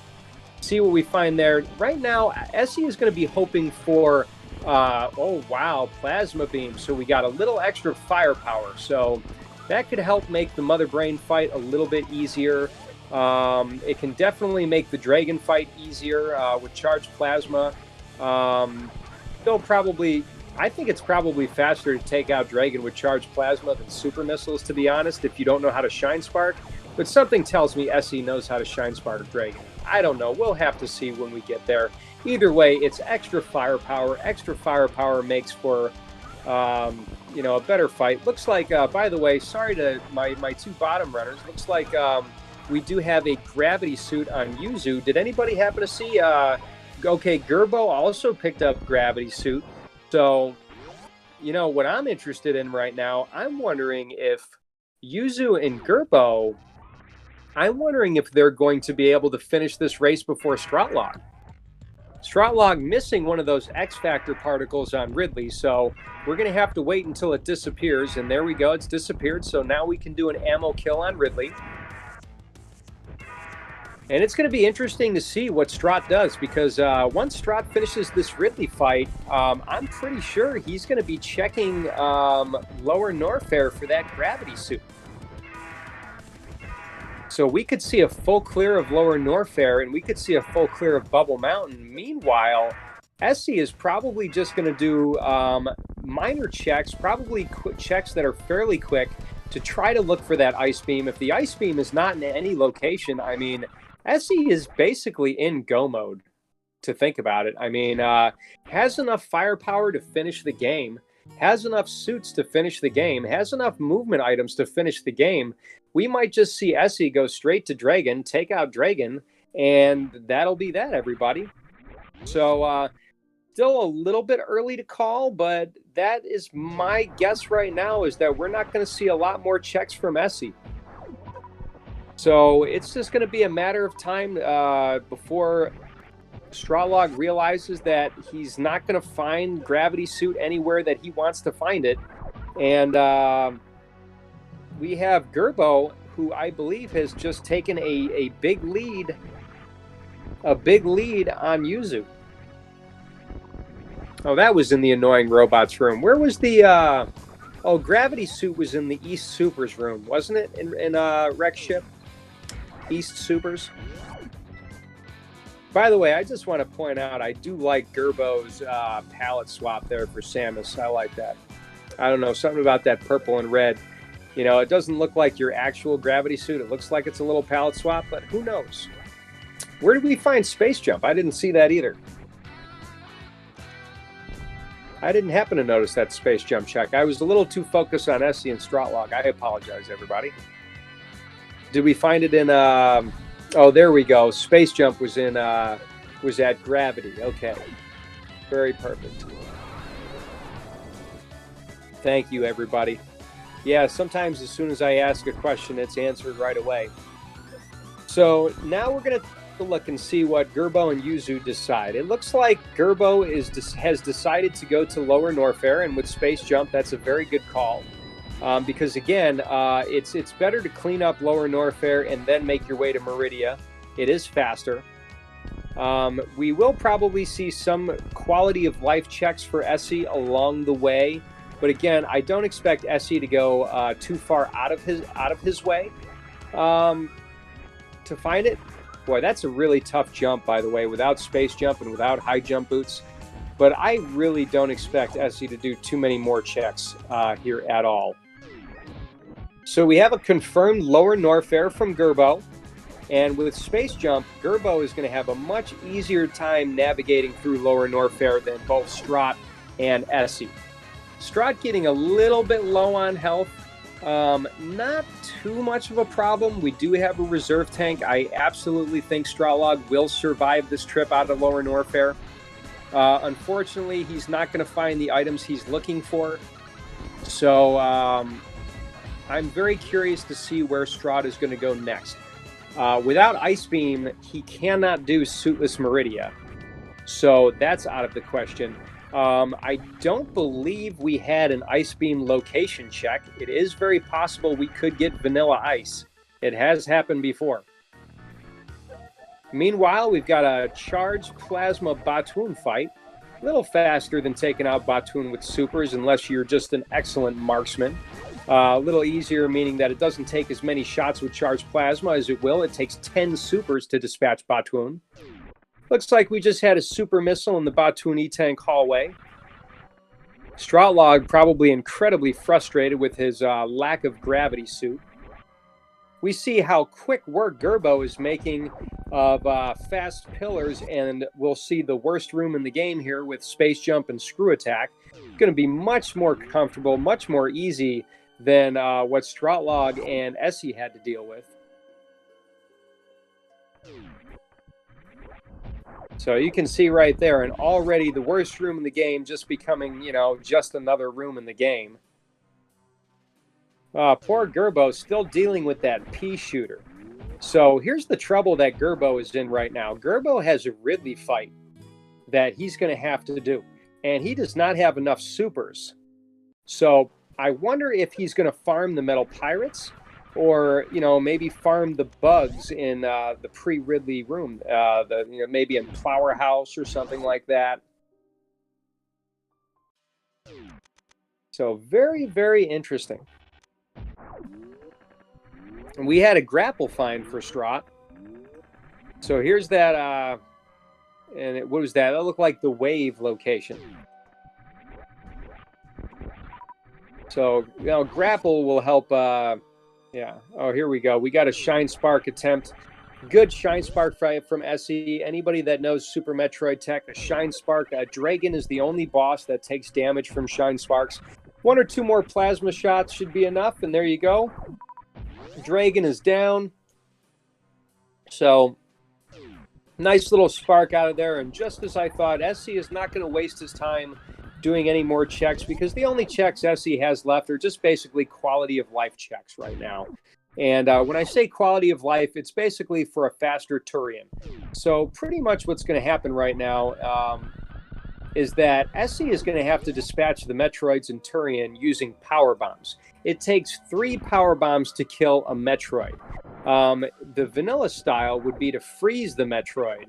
See what we find there. Right now, Aessy is going to be hoping for, oh wow, Plasma Beam. So we got a little extra firepower. So that could help make the Mother Brain fight a little bit easier. It can definitely make the Dragon fight easier with Charged Plasma. They'll probably, I think it's probably faster to take out Dragon with Charged Plasma than Super Missiles, to be honest, if you don't know how to Shine Spark. But something tells me Aessy knows how to Shine Spark Dragon. I don't know. We'll have to see when we get there. Either way, it's extra firepower. Extra firepower makes for, you know, a better fight. Looks like, by the way, sorry to my 2 bottom runners. Looks like we do have a gravity suit on Yuzu. Did anybody happen to see? Okay, Gerbo also picked up gravity suit. So you know, what I'm interested in right now, I'm wondering if Yuzu and Gerbo, I'm wondering if they're going to be able to finish this race before strotlog. Strotlog missing one of those X Factor particles on Ridley, so we're going to have to wait until it disappears, and there we go, it's disappeared, so now we can do an ammo kill on Ridley. And it's going to be interesting to see what Strot does, because once Strot finishes this Ridley fight, I'm pretty sure he's going to be checking Lower Norfair for that gravity suit. So we could see a full clear of Lower Norfair, and we could see a full clear of Bubble Mountain. Meanwhile, Aessy is probably just going to do minor checks, probably checks that are fairly quick, to try to look for that Ice Beam. If the Ice Beam is not in any location, I mean, Aessy is basically in go mode, to think about it. I mean, has enough firepower to finish the game, has enough suits to finish the game, has enough movement items to finish the game. We might just see Aessy go straight to Dragon, take out Dragon, and that'll be that, everybody. So, still a little bit early to call, but that is my guess right now, is that we're not going to see a lot more checks from Aessy. So it's just going to be a matter of time before Strotlog realizes that he's not going to find Gravity Suit anywhere that he wants to find it. And we have Gerbo, who I believe has just taken a big lead on Yuzu. Oh, that was in the annoying robots room. Where was the oh, Gravity Suit was in the East Supers room, wasn't it? In Wreck Ship East Supers. By the way, I just want to point out, I do like Gerbo's palette swap there for Samus. I like that. I don't know, something about that purple and red. You know, it doesn't look like your actual Gravity Suit. It looks like it's a little palette swap, but who knows? Where did we find Space Jump? I didn't see that either. I didn't happen to notice that Space Jump check. I was a little too focused on Aessy and Strotlog. I apologize, everybody. Did we find it in... oh, there we go. Space Jump was in... was at Gravity. Okay. Very perfect. Thank you, everybody. Yeah, sometimes as soon as I ask a question, it's answered right away. So now we're going to look and see what Gerbo and Yuzu decide. It looks like Gerbo has decided to go to Lower Norfair, and with Space Jump, that's a very good call. Because again, it's better to clean up Lower Norfair and then make your way to Meridia. It is faster. We will probably see some quality of life checks for Aessy along the way. But again, I don't expect Aessy to go too far out of his way to find it. Boy, that's a really tough jump, by the way, without Space Jump and without high jump boots. But I really don't expect Aessy to do too many more checks here at all. So we have a confirmed Lower Norfair from Gerbo. And with Space Jump, Gerbo is going to have a much easier time navigating through Lower Norfair than both Strot and Aessy. Strot getting a little bit low on health. Not too much of a problem. We do have a reserve tank. I absolutely think Strotlog will survive this trip out of Lower Norfair. Unfortunately, he's not going to find the items he's looking for. So I'm very curious to see where Strot is going to go next. Without Ice Beam, he cannot do Suitless Meridia. So that's out of the question. I don't believe we had an Ice Beam location check. It is very possible we could get Vanilla Ice. It has happened before. Meanwhile, we've got a Charged Plasma Batoon fight. A little faster than taking out Batoon with supers, unless you're just an excellent marksman. A little easier, meaning that it doesn't take as many shots with Charged Plasma as it will. It takes 10 supers to dispatch Batoon. Looks like we just had a super missile in the Batoon E-Tank hallway. Strotlog probably incredibly frustrated with his lack of gravity suit. We see how quick work Gerbo is making of fast pillars, and we'll see the worst room in the game here with Space Jump and Screw Attack. Going to be much more comfortable, much more easy than what Strotlog and Aessy had to deal with. So you can see right there, and already the worst room in the game just becoming, you know, just another room in the game. Poor Gerbo still dealing with that pea shooter. So here's the trouble that Gerbo is in right now. Gerbo has a Ridley fight that he's going to have to do, and he does not have enough supers. So I wonder if he's going to farm the Metal Pirates, or, you know, maybe farm the bugs in the pre-Ridley room, maybe in Flower House or something like that. So very, very interesting. And we had a grapple find for Strahd. So here's that, what was that? That looked like the wave location. So, you know, grapple will help, yeah. Oh, here we go. We got a Shine Spark attempt. Good Shine Spark from Aessy. Anybody that knows Super Metroid tech, a Shine Spark. Dragon is the only boss that takes damage from Shine Sparks. 1 or 2 more plasma shots should be enough, and there you go. Dragon is down. So, nice little spark out of there. And just as I thought, Aessy is not going to waste his time doing any more checks, because the only checks Aessy has left are just basically quality of life checks right now. And when I say quality of life, it's basically for a faster Turian. So pretty much what's going to happen right now is that Aessy is going to have to dispatch the Metroids in Turian using power bombs. It takes 3 power bombs to kill a Metroid. The vanilla style would be to freeze the Metroid,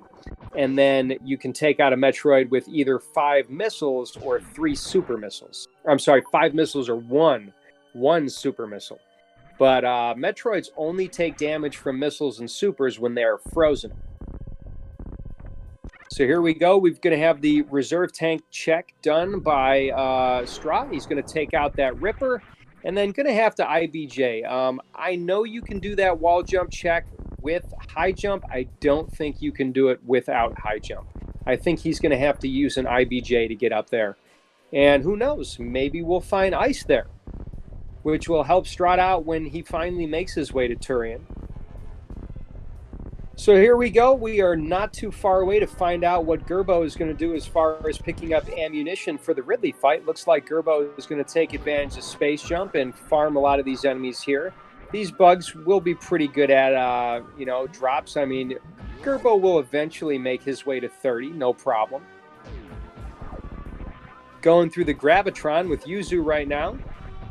and then you can take out a Metroid with either 5 missiles or 3 super missiles. I'm sorry, 5 missiles or one super missile. But Metroids only take damage from missiles and supers when they are frozen. So here we go. We're going to have the reserve tank check done by Strahd. He's going to take out that Ripper, and then going to have to IBJ. I know you can do that wall jump check with high jump. I don't think you can do it without high jump. I think he's going to have to use an IBJ to get up there. And who knows, maybe we'll find ice there, which will help Strahd out when he finally makes his way to Turian. So here we go. We are not too far away to find out what Gerbo is going to do as far as picking up ammunition for the Ridley fight. Looks like Gerbo is going to take advantage of space jump and farm a lot of these enemies here. These bugs will be pretty good at, drops. I mean, Gerbo will eventually make his way to 30, no problem. Going through the Gravitron with Yuzu right now.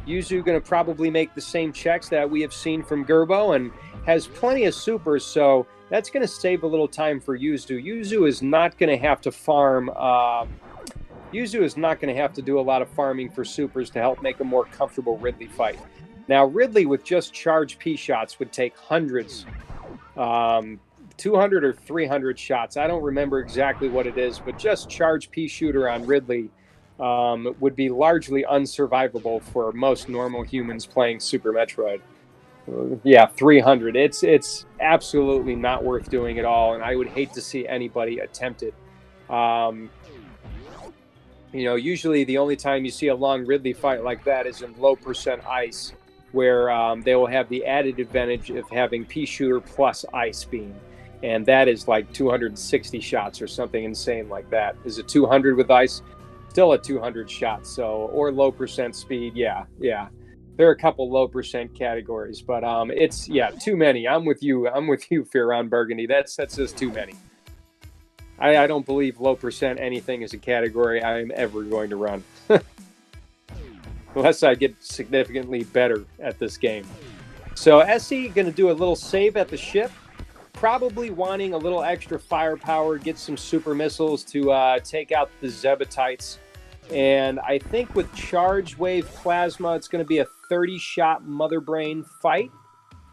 Yuzu going to probably make the same checks that we have seen from Gerbo and has plenty of supers, so that's going to save a little time for Yuzu. Yuzu is not going to have to farm. Yuzu is not going to have to do a lot of farming for supers to help make a more comfortable Ridley fight. Now, Ridley with just charged P shots would take hundreds, 200 or 300 shots. I don't remember exactly what it is, but just charged P shooter on Ridley would be largely unsurvivable for most normal humans playing Super Metroid. Yeah, 300. It's absolutely not worth doing at all, and I would hate to see anybody attempt it. Usually the only time you see a long Ridley fight like that is in low percent ice, where they will have the added advantage of having P shooter plus ice beam, and that is like 260 shots or something insane like that. Is it 200 with ice? Still a 200 shots, so, or low percent speed. Yeah. There are a couple low percent categories, but it's, too many. I'm with you, Fearon Burgundy. That's just too many. I don't believe low percent anything is a category I'm ever going to run. Unless I get significantly better at this game. So Aessy going to do a little save at the ship, probably wanting a little extra firepower, get some super missiles to take out the Zebatites. And I think with Charge Wave Plasma, it's going to be a 30-shot Mother Brain fight.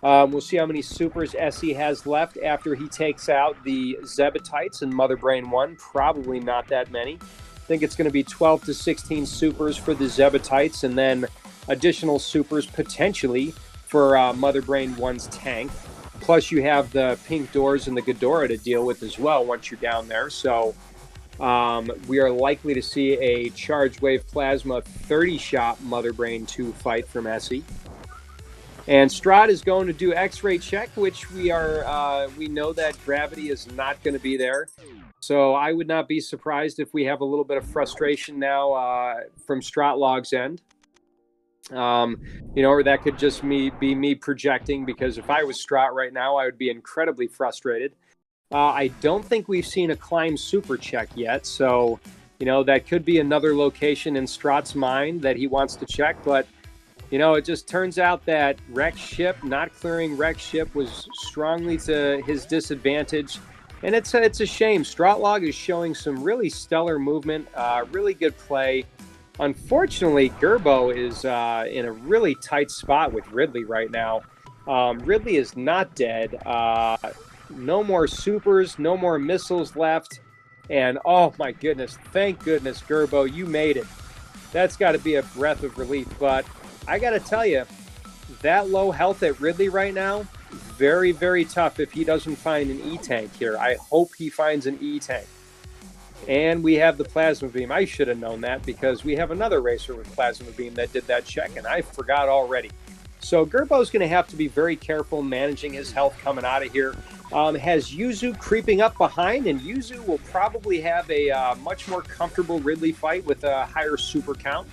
We'll see how many supers Aessy has left after he takes out the Zebatites in Mother Brain 1. Probably not that many. I think it's going to be 12 to 16 supers for the Zebatites, and then additional supers potentially for Mother Brain 1's tank. Plus you have the pink doors and the Ghidorah to deal with as well once you're down there. So we are likely to see a Charge Wave Plasma 30-shot Mother Brain 2 fight from Aessy. And Strahd is going to do X-ray check, which we know that gravity is not going to be there. So I would not be surprised if we have a little bit of frustration now from strotlog's end. Or that could just be me projecting, because if I was Strot right now, I would be incredibly frustrated. I don't think we've seen a climb super check yet, so that could be another location in Strot's mind that he wants to check. But it just turns out that wreck ship, not clearing wreck ship, was strongly to his disadvantage, and it's a shame. Strotlog is showing some really stellar movement, really good play. Unfortunately, Gerbo is in a really tight spot with Ridley right now. Ridley is not dead. No more supers, no more missiles left. And oh my goodness, thank goodness, Gerbo, you made it. That's got to be a breath of relief. But I got to tell you, that low health at Ridley right now, very, very tough if he doesn't find an E-tank here. I hope he finds an E-tank. And we have the plasma beam. I should have known that, because we have another racer with plasma beam that did that check, and I forgot already. So Gerbo's going to have to be very careful managing his health coming out of here. Has Yuzu creeping up behind, and Yuzu will probably have a much more comfortable Ridley fight with a higher super count.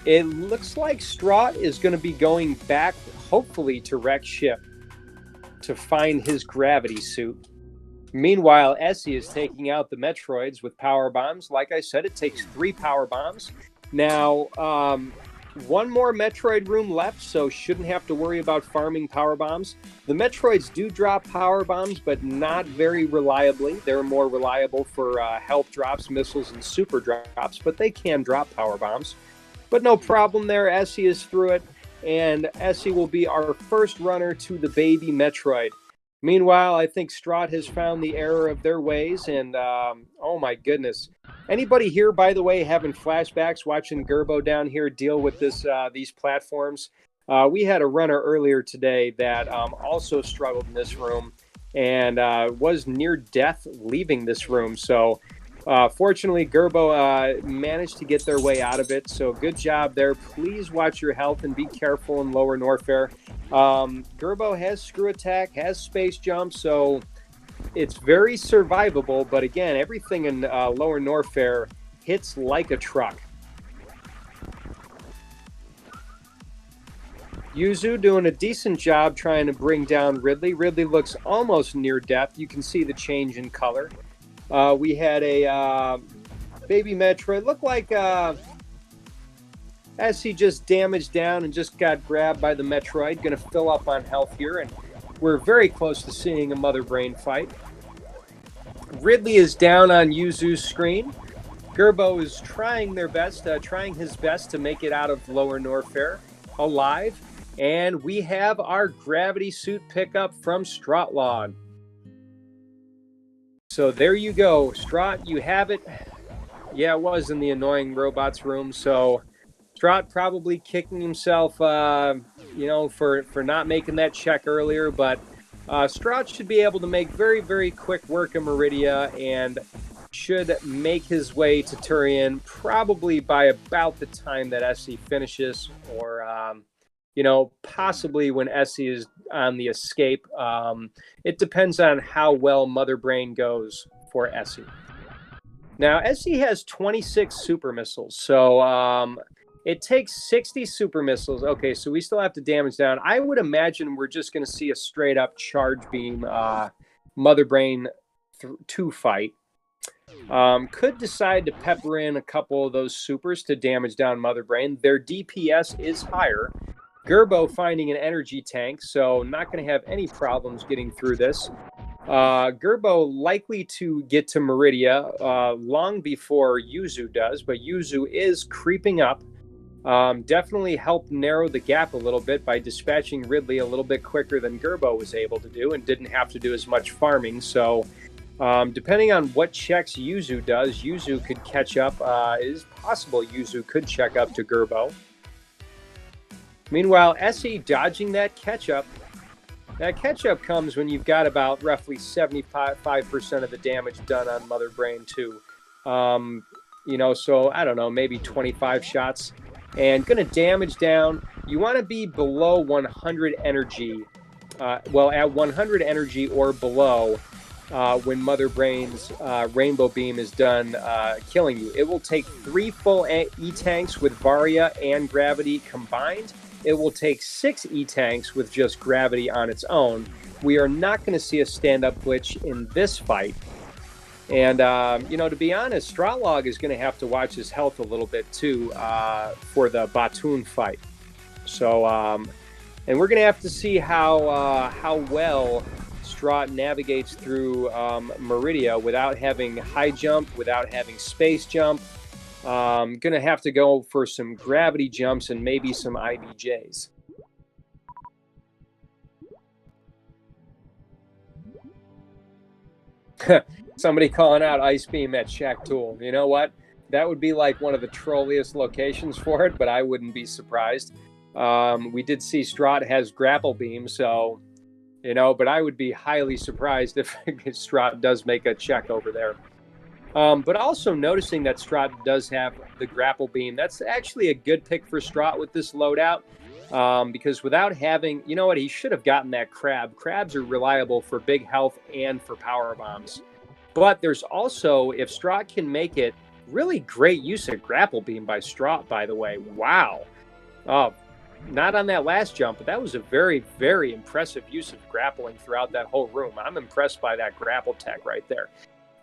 It looks like Strot is going to be going back, hopefully, to wreck ship to find his gravity suit. Meanwhile, Aessy is taking out the Metroids with power bombs. Like I said, it takes 3 power bombs. Now, one more Metroid room left, so shouldn't have to worry about farming power bombs. The Metroids do drop power bombs, but not very reliably. They're more reliable for health drops, missiles, and super drops, but they can drop power bombs. But no problem there. Aessy is through it, and Aessy will be our first runner to the baby Metroid. Meanwhile, I think Strot has found the error of their ways, and oh my goodness. Anybody here, by the way, having flashbacks watching Gerbo down here deal with these platforms? We had a runner earlier today that also struggled in this room and was near death leaving this room. So fortunately, Gerbo managed to get their way out of it. So good job there. Please watch your health and be careful in Lower Norfair. Gerbo has screw attack, has space jump, so it's very survivable. But again, everything in Lower Norfair hits like a truck. Yuzu doing a decent job trying to bring down Ridley. Ridley looks almost near death. You can see the change in color. We had a baby Metroid. Looked like Aessy just damaged down and just got grabbed by the Metroid. Going to fill up on health here, and we're very close to seeing a Mother Brain fight. Ridley is down on Yuzu's screen. Gerbo is trying his best to make it out of Lower Norfair alive. And we have our gravity suit pickup from Strotlog. So there you go, Strot, you have it. Yeah, it was in the annoying robots room. So Strot probably kicking himself, for not making that check earlier. But Strot should be able to make very, very quick work of Meridia and should make his way to Turian probably by about the time that Aessy finishes, or possibly when Aessy is on the escape. It depends on how well Mother Brain goes for Aessy. Now, Aessy has 26 super missiles, so it takes 60 super missiles. Okay, so we still have to damage down. I would imagine we're just going to see a straight-up charge beam Mother Brain 2 fight. Could decide to pepper in a couple of those supers to damage down Mother Brain. Their DPS is higher. Gerbo finding an energy tank, so not going to have any problems getting through this. Gerbo likely to get to Meridia long before Yuzu does, but Yuzu is creeping up. Definitely helped narrow the gap a little bit by dispatching Ridley a little bit quicker than Gerbo was able to do, and didn't have to do as much farming. So depending on what checks Yuzu does, Yuzu could catch up. It is possible Yuzu could check up to Gerbo. Meanwhile, Aessy dodging that catch-up. That catch-up comes when you've got about roughly 75% of the damage done on Mother Brain 2. So I don't know, maybe 25 shots. And going to damage down. You want to be below 100 energy. At 100 energy or below. when Mother Brain's Rainbow Beam is done killing you. It will take 3 full E-tanks with Varia and Gravity combined. It will take 6 E-tanks with just Gravity on its own. We are not going to see a stand-up glitch in this fight. And, you know, to be honest, Strotlog is going to have to watch his health a little bit, too, for the Batoon fight. So, and we're going to have to see how well Strahd navigates through Meridia without having high jump, without having space jump. Going to have to go for some gravity jumps and maybe some IVJs. Somebody calling out Ice Beam at Shack Tool. You know what? That would be like one of the trolliest locations for it, but I wouldn't be surprised. We did see Strahd has Grapple Beam, so, you know, but I would be highly surprised if Strahd does make a check over there. But also noticing that Strahd does have the Grapple Beam. That's actually a good pick for Strahd with this loadout. Because without having, you know what, he should have gotten that Crab. Crabs are reliable for big health and for power bombs. But there's also, if Strahd can make it, really great use of Grapple Beam by Strahd, by the way. Wow. Not on that last jump, but that was a very, very impressive use of grappling throughout that whole room. I'm impressed by that grapple tech right there.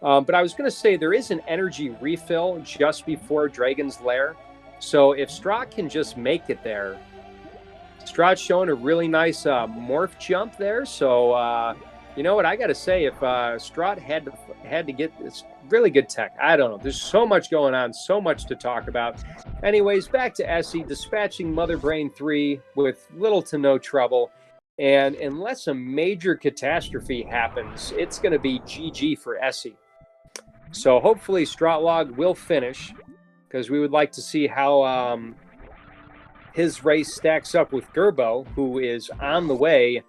But I was going to say there is an energy refill just before Dragon's Lair. So if Strahd can just make it there, Strahd's showing a really nice morph jump there. So, you know what, I got to say, if Strahd had to get this really good tech, I don't know. There's so much going on, so much to talk about. Anyways, back to Aessy, dispatching Mother Brain 3 with little to no trouble. And unless a major catastrophe happens, it's going to be GG for Aessy. So hopefully Strotlog will finish, because we would like to see how his race stacks up with Gerbo, who is on the way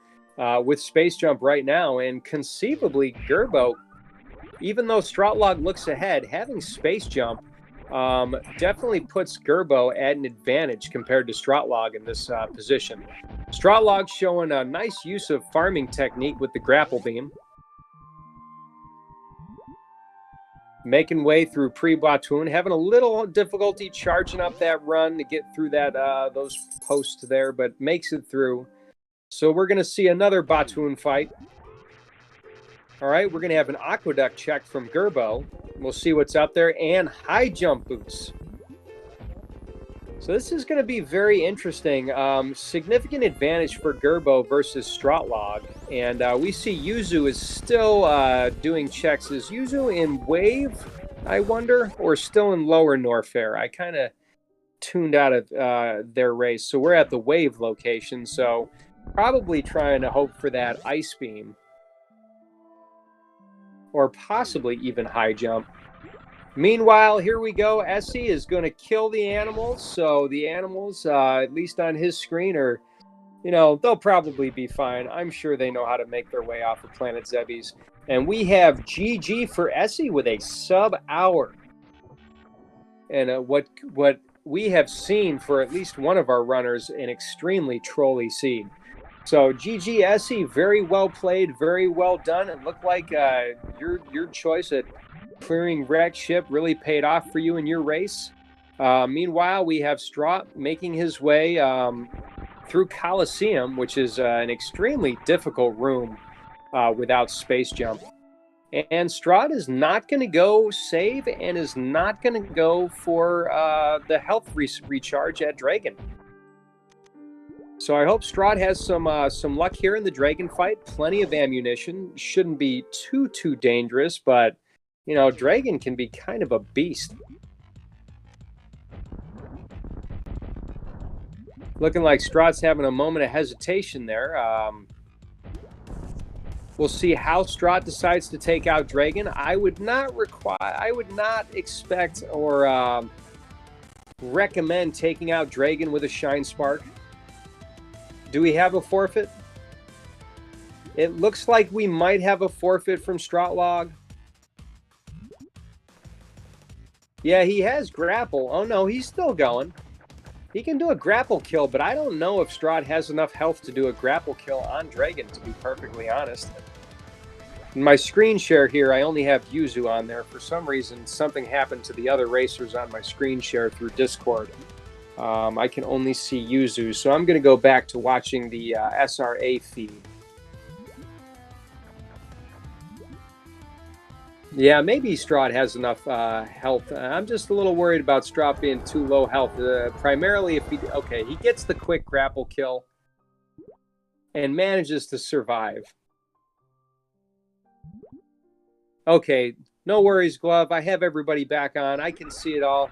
with Space Jump right now. And conceivably, Gerbo, even though Strotlog looks ahead, having Space Jump definitely puts Gerbo at an advantage compared to Strotlog in this position. Strotlog showing a nice use of farming technique with the Grapple Beam. Making way through pre-Batoon, having a little difficulty charging up that run to get through that those posts there, but makes it through. So we're going to see another Batoon fight. All right, we're going to have an Aqueduct check from Gerbo. We'll see what's up there, and high jump boots. So this is going to be very interesting. Significant advantage for Gerbo versus Strotlog. And we see Yuzu is still doing checks. Is Yuzu in Wave, I wonder, or still in Lower Norfair? I kind of tuned out of their race. So we're at the Wave location. So probably trying to hope for that Ice Beam. Or possibly even high jump. Meanwhile, here we go. Aessy is going to kill the animals. So the animals, at least on his screen, are, you know, they'll probably be fine. I'm sure they know how to make their way off of Planet Zebes. And we have GG for Aessy with a sub-hour. And what we have seen for at least one of our runners, an extremely trolly seed. So GG Aessy, very well played, very well done. It looked like your choice at clearing wrecked ship really paid off for you in your race. Meanwhile, we have Strahd making his way through Coliseum, which is an extremely difficult room without space jump. And Strahd is not going to go save and is not going to go for the health recharge at Dragon. So I hope Strahd has some luck here in the Dragon fight. Plenty of ammunition. Shouldn't be too dangerous, but you know, Dragon can be kind of a beast. Looking like Strahd's having a moment of hesitation there. We'll see how Strahd decides to take out Dragon. I would not expect or recommend taking out Dragon with a Shine Spark. Do we have a forfeit? It looks like we might have a forfeit from Strotlog. Yeah, he has grapple. Oh, no, he's still going. He can do a grapple kill, but I don't know if Strahd has enough health to do a grapple kill on Dragon, to be perfectly honest. In my screen share here, I only have Yuzu on there. For some reason, something happened to the other racers on my screen share through Discord. I can only see Yuzu, so I'm going to go back to watching the SRA feed. Yeah, maybe Strahd has enough health. I'm just a little worried about Strahd being too low health. Primarily if he gets the quick grapple kill and manages to survive. Okay, no worries, Glove. I have everybody back on. I can see it all.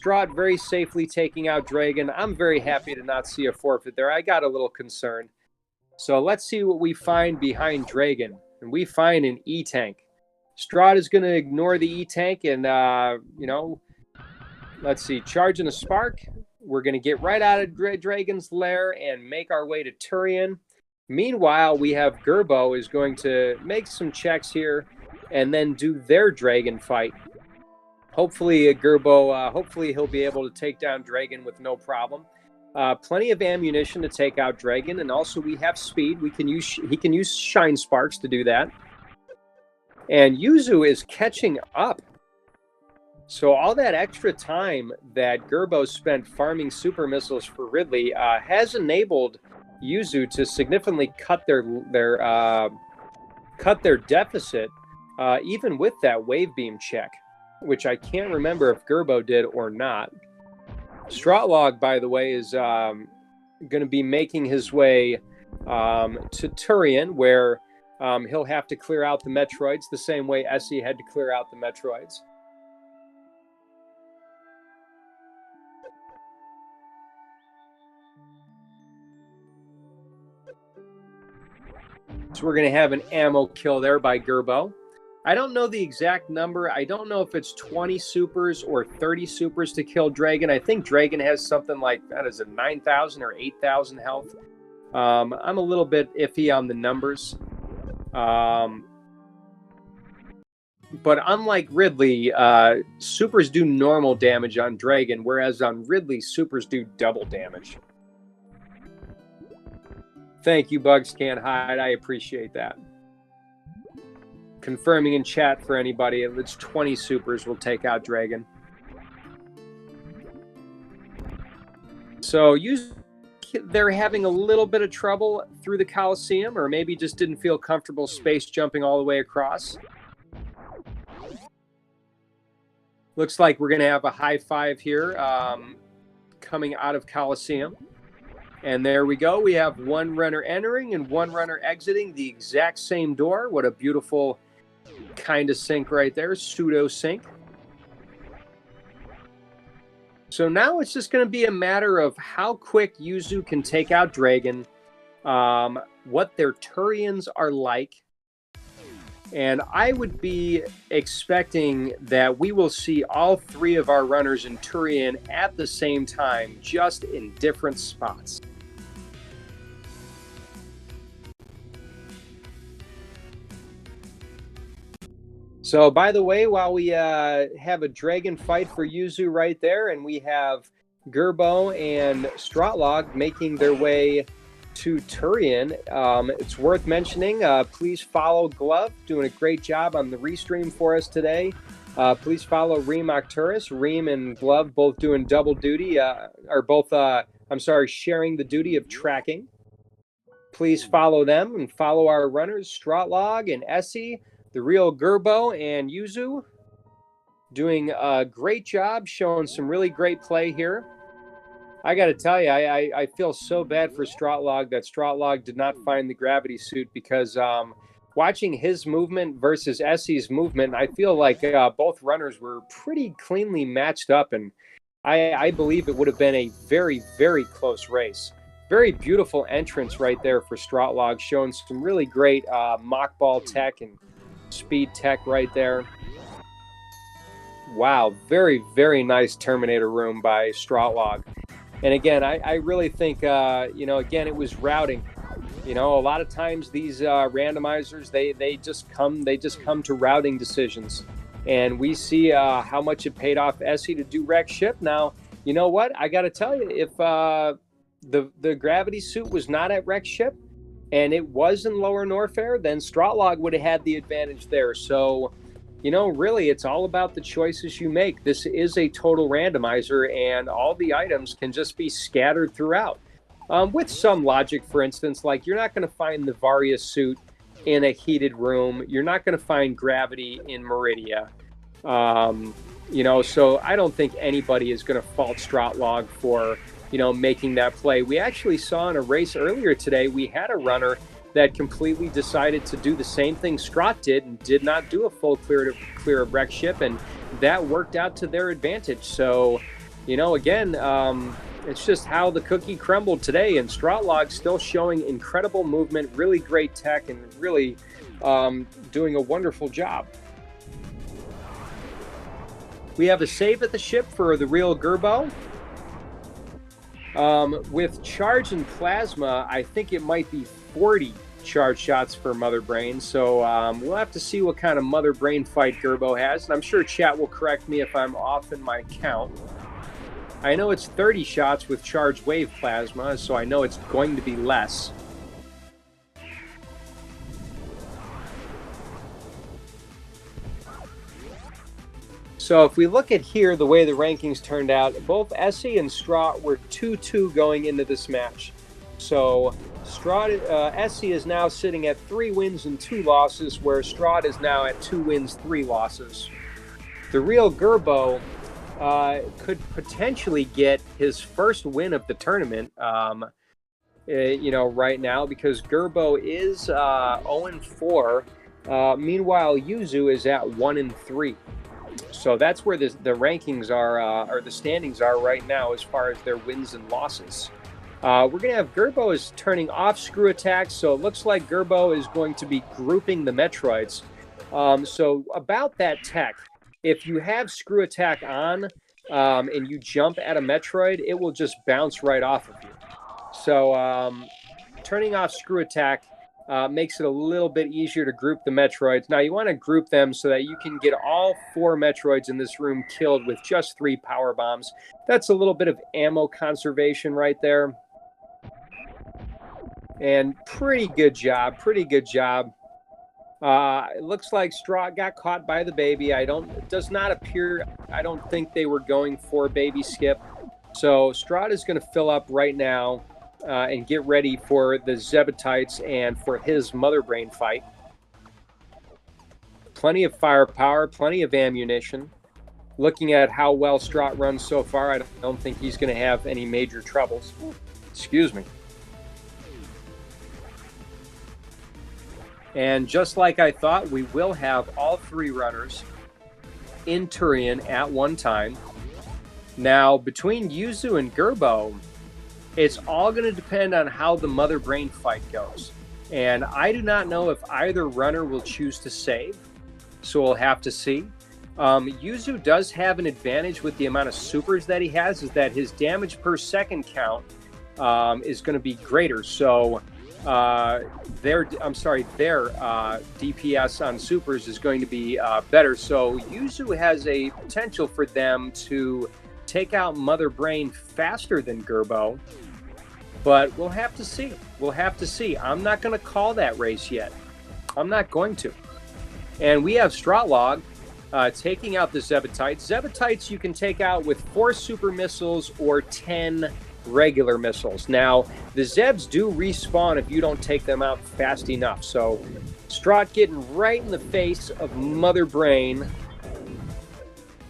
Strahd very safely taking out Dragon. I'm very happy to not see a forfeit there. I got a little concerned. So let's see what we find behind Dragon. And we find an E-Tank. Strahd is going to ignore the E-Tank and, let's see, charging a Spark. We're going to get right out of Dragon's lair and make our way to Turian. Meanwhile, we have Gerbo is going to make some checks here and then do their Dragon fight. Hopefully, Gerbo, hopefully he'll be able to take down Dragon with no problem. Plenty of ammunition to take out Dragon, and also we have speed. He can use Shine Sparks to do that. And Yuzu is catching up. So all that extra time that Gerbo spent farming super missiles for Ridley has enabled Yuzu to significantly cut their deficit, even with that wave beam check, which I can't remember if Gerbo did or not. Strotlog, by the way, is going to be making his way to Turian, where he'll have to clear out the Metroids the same way Aessy had to clear out the Metroids. So we're going to have an ammo kill there by Gerbo. I don't know the exact number. I don't know if it's 20 supers or 30 supers to kill Dragon. I think Dragon has something like, that is it, 9,000 or 8,000 health. I'm a little bit iffy on the numbers. But unlike Ridley, supers do normal damage on Dragon, whereas on Ridley, supers do double damage. Thank you, Bugs Can't Hide. I appreciate that. Confirming in chat for anybody, it's 20 supers will take out Dragon. So they're having a little bit of trouble through the Coliseum, or maybe just didn't feel comfortable space jumping all the way across. Looks like we're going to have a high five here coming out of Coliseum. And there we go. We have one runner entering and one runner exiting the exact same door. What a beautiful kind of sync right there, pseudo sync. So now it's just going to be a matter of how quick Yuzu can take out Dragon, what their Turians are like. And I would be expecting that we will see all three of our runners in Turian at the same time, just in different spots. So, by the way, while we have a Dragon fight for Yuzu right there, and we have Gerbo and Strotlog making their way to Turian, it's worth mentioning, please follow Glove, doing a great job on the restream for us today. Please follow Reem Octurus. Reem and Glove both doing double duty, sharing the duty of tracking. Please follow them and follow our runners, Strotlog and Aessy, TheRealGRBow, and Yuzu, doing a great job, showing some really great play here. I got to tell you, I feel so bad for Strotlog that Strotlog did not find the gravity suit, because watching his movement versus Essy's movement, I feel like both runners were pretty cleanly matched up, and I believe it would have been a very, very close race. Very beautiful entrance right there for Strotlog, showing some really great mock ball tech and speed tech right there. Wow, very, very nice Terminator room by Strotlog. And again, I really think, again, it was routing. A lot of times these randomizers, they just come to routing decisions. And we see how much it paid off Aessy to do wreck ship. Now, you know what? I got to tell you, if the gravity suit was not at wreck ship, and it was in lower Norfair, then strotlog would have had the advantage there. So, you know, really, it's all about the choices you make. This is a total randomizer, and all the items can just be scattered throughout. With some logic, for instance, like you're not going to find the Varia suit in a heated room. You're not going to find gravity in Meridia. You know, so I don't think anybody is going to fault strotlog for, you know, making that play. We actually saw in a race earlier today, we had a runner that completely decided to do the same thing Strot did and did not do a full clear of wreck ship, and that worked out to their advantage. So, you know, again, it's just how the cookie crumbled today, and strotlog still showing incredible movement, really great tech, and really doing a wonderful job. We have a save at the ship for TheRealGRBow. With charge and plasma, I think it might be 40 charge shots for Mother Brain. So we'll have to see what kind of Mother Brain fight Gerbo has. And I'm sure chat will correct me if I'm off in my count. I know it's 30 shots with charge wave plasma, so I know it's going to be less. So if we look at here, the way the rankings turned out, both Aessy and Strot were 2-2 going into this match. So Aessy is now sitting at 3 wins and 2 losses, where Strot is now at 2 wins, 3 losses. TheRealGRBow could potentially get his first win of the tournament, you know, right now, because Gerbo is 0-4. Meanwhile, Yuzu is at 1-3. So that's where the rankings are, or the standings are right now as far as their wins and losses. We're going to have Gerbo is turning off screw attacks, so it looks like Gerbo is going to be grouping the Metroids. So about that tech, if you have screw attack on and you jump at a Metroid, it will just bounce right off of you. So turning off screw attack makes it a little bit easier to group the Metroids. Now, you want to group them so that you can get all 4 Metroids in this room killed with just 3 power bombs. That's a little bit of ammo conservation right there. And pretty good job, pretty good job. It looks like Strot got caught by the baby. It does not appear, I don't think they were going for baby skip. So Strot is going to fill up right now. And get ready for the Zebatites and for his Mother Brain fight. Plenty of firepower, plenty of ammunition. Looking at how well Strot runs so far, I don't think he's going to have any major troubles. Excuse me. And just like I thought, we will have all 3 runners in Turian at one time. Now, between Yuzu and Gerbo, it's all going to depend on how the Mother Brain fight goes. And I do not know if either runner will choose to save, so we'll have to see. Yuzu does have an advantage with the amount of supers that he has, is that his damage per second count is going to be greater. So their DPS on supers is going to be better. So Yuzu has a potential for them to take out Mother Brain faster than Gerbo, but we'll have to see. We'll have to see. I'm not going to call that race yet. I'm not going to. And we have strotlog taking out the Zebatites. Zebatites you can take out with 4 super missiles or 10 regular missiles. Now, the Zebs do respawn if you don't take them out fast enough. So Strot getting right in the face of Mother Brain,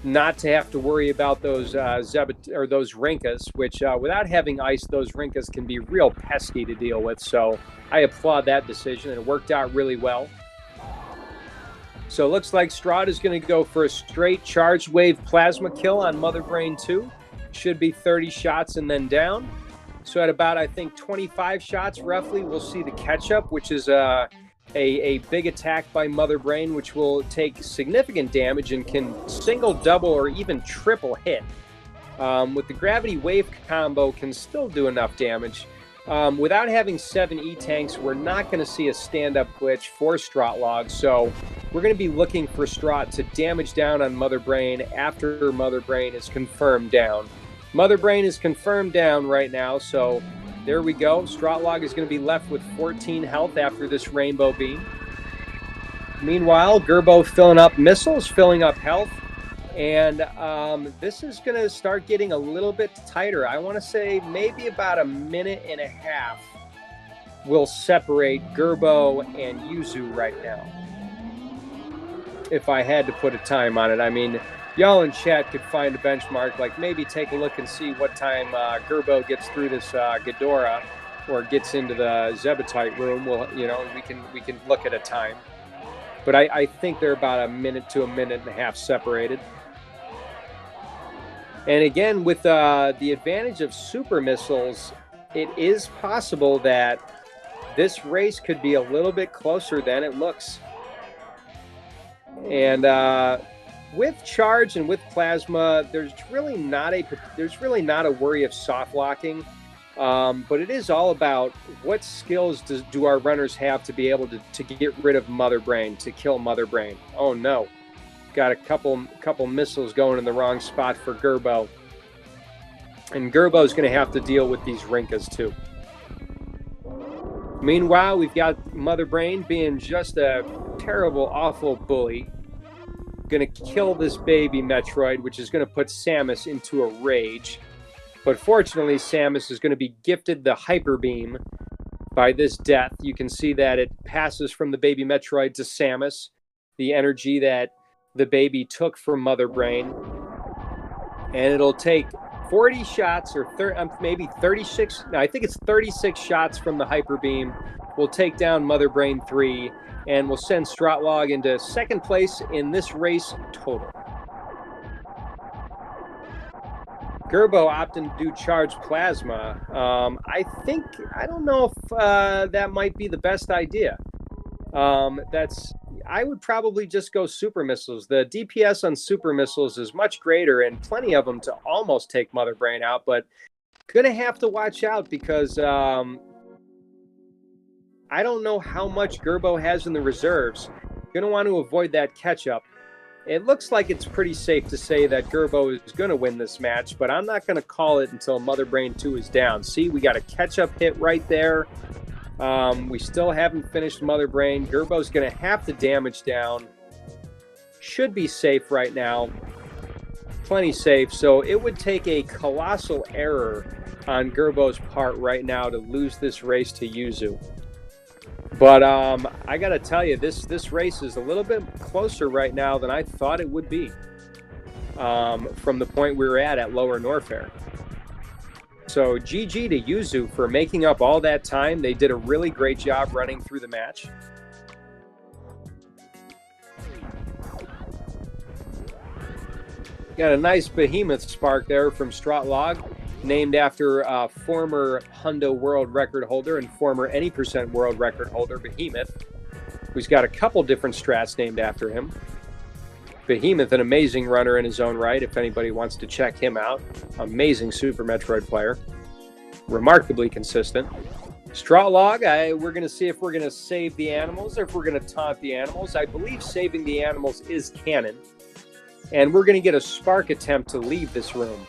not to have to worry about those those Rinkas, which without having ice, those Rinkas can be real pesky to deal with. So I applaud that decision, and it worked out really well. So it looks like Strahd is going to go for a straight charge wave plasma kill on Mother Brain 2. Should be 30 shots and then down. So at about, I think, 25 shots roughly, we'll see the catch-up, which is a big attack by Mother Brain, which will take significant damage and can single, double, or even triple hit. With the gravity wave combo, can still do enough damage. Without having 7 E-tanks, we're not going to see a stand-up glitch for strotlog, so we're going to be looking for Strahd to damage down on Mother Brain after Mother Brain is confirmed down. Mother Brain is confirmed down right now, so There we go. Strotlog is going to be left with 14 health after this rainbow beam. Meanwhile, Gerbo filling up missiles, filling up health. And this is going to start getting a little bit tighter. I want to say maybe about a minute and a half will separate Gerbo and Yuzu right now, if I had to put a time on it. I mean, y'all in chat could find a benchmark, like maybe take a look and see what time Gerbo gets through this Ghidorah or gets into the Zebetite room. Well, you know, we can look at a time. But I think they're about a minute to a minute and a half separated. And again, with the advantage of super missiles, it is possible that this race could be a little bit closer than it looks. And with charge and with plasma, there's really not a worry of soft locking. But it is all about what skills do our runners have to be able to get rid of Mother Brain, to kill Mother Brain. Oh no. Got a couple missiles going in the wrong spot for Gerbo. And Gerbo's going to have to deal with these Rinkas too. Meanwhile, we've got Mother Brain being just a terrible, awful bully. Going to kill this baby Metroid, which is going to put Samus into a rage. But fortunately, Samus is going to be gifted the Hyper Beam by this death. You can see that it passes from the baby Metroid to Samus, the energy that the baby took from Mother Brain. And it'll take 40 shots or maybe 36. No, I think it's 36 shots from the Hyper Beam. We'll take down Mother Brain 3 and we'll send Strotlog into second place in this race total. Gerbo opting to do charge plasma. I don't know if that might be the best idea. I would probably just go super missiles. The DPS on super missiles is much greater and plenty of them to almost take Mother Brain out, but gonna have to watch out because I don't know how much Gerbo has in the reserves. Gonna want to avoid that catch up. It looks like it's pretty safe to say that Gerbo is going to win this match, but I'm not going to call it until Mother Brain 2 is down. See, we got a catch-up hit right there. We still haven't finished Mother Brain. Gerbo's going to have to damage down. Should be safe right now. Plenty safe. So it would take a colossal error on Gerbo's part right now to lose this race to Yuzu. But I got to tell you, this race is a little bit closer right now than I thought it would be from the point we were at Lower Norfair. So GG to Yuzu for making up all that time. They did a really great job running through the match. Got a nice behemoth spark there from Strotlog, named after former Hundo world record holder and former Any Percent world record holder, Behemoth, who's got a couple different strats named after him. Behemoth, an amazing runner in his own right, if anybody wants to check him out. Amazing Super Metroid player. Remarkably consistent. Strotlog, we're going to see if we're going to save the animals or if we're going to taunt the animals. I believe saving the animals is canon. And we're going to get a spark attempt to leave this room.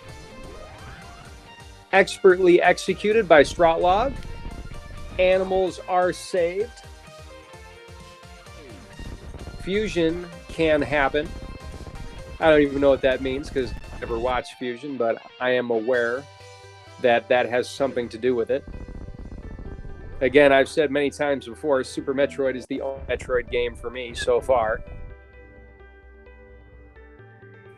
Expertly executed by Strotlog. Animals are saved. Fusion can happen. I don't even know what that means because I never watched Fusion, but I am aware that that has something to do with it. Again, I've said many times before, Super Metroid is the only Metroid game for me so far.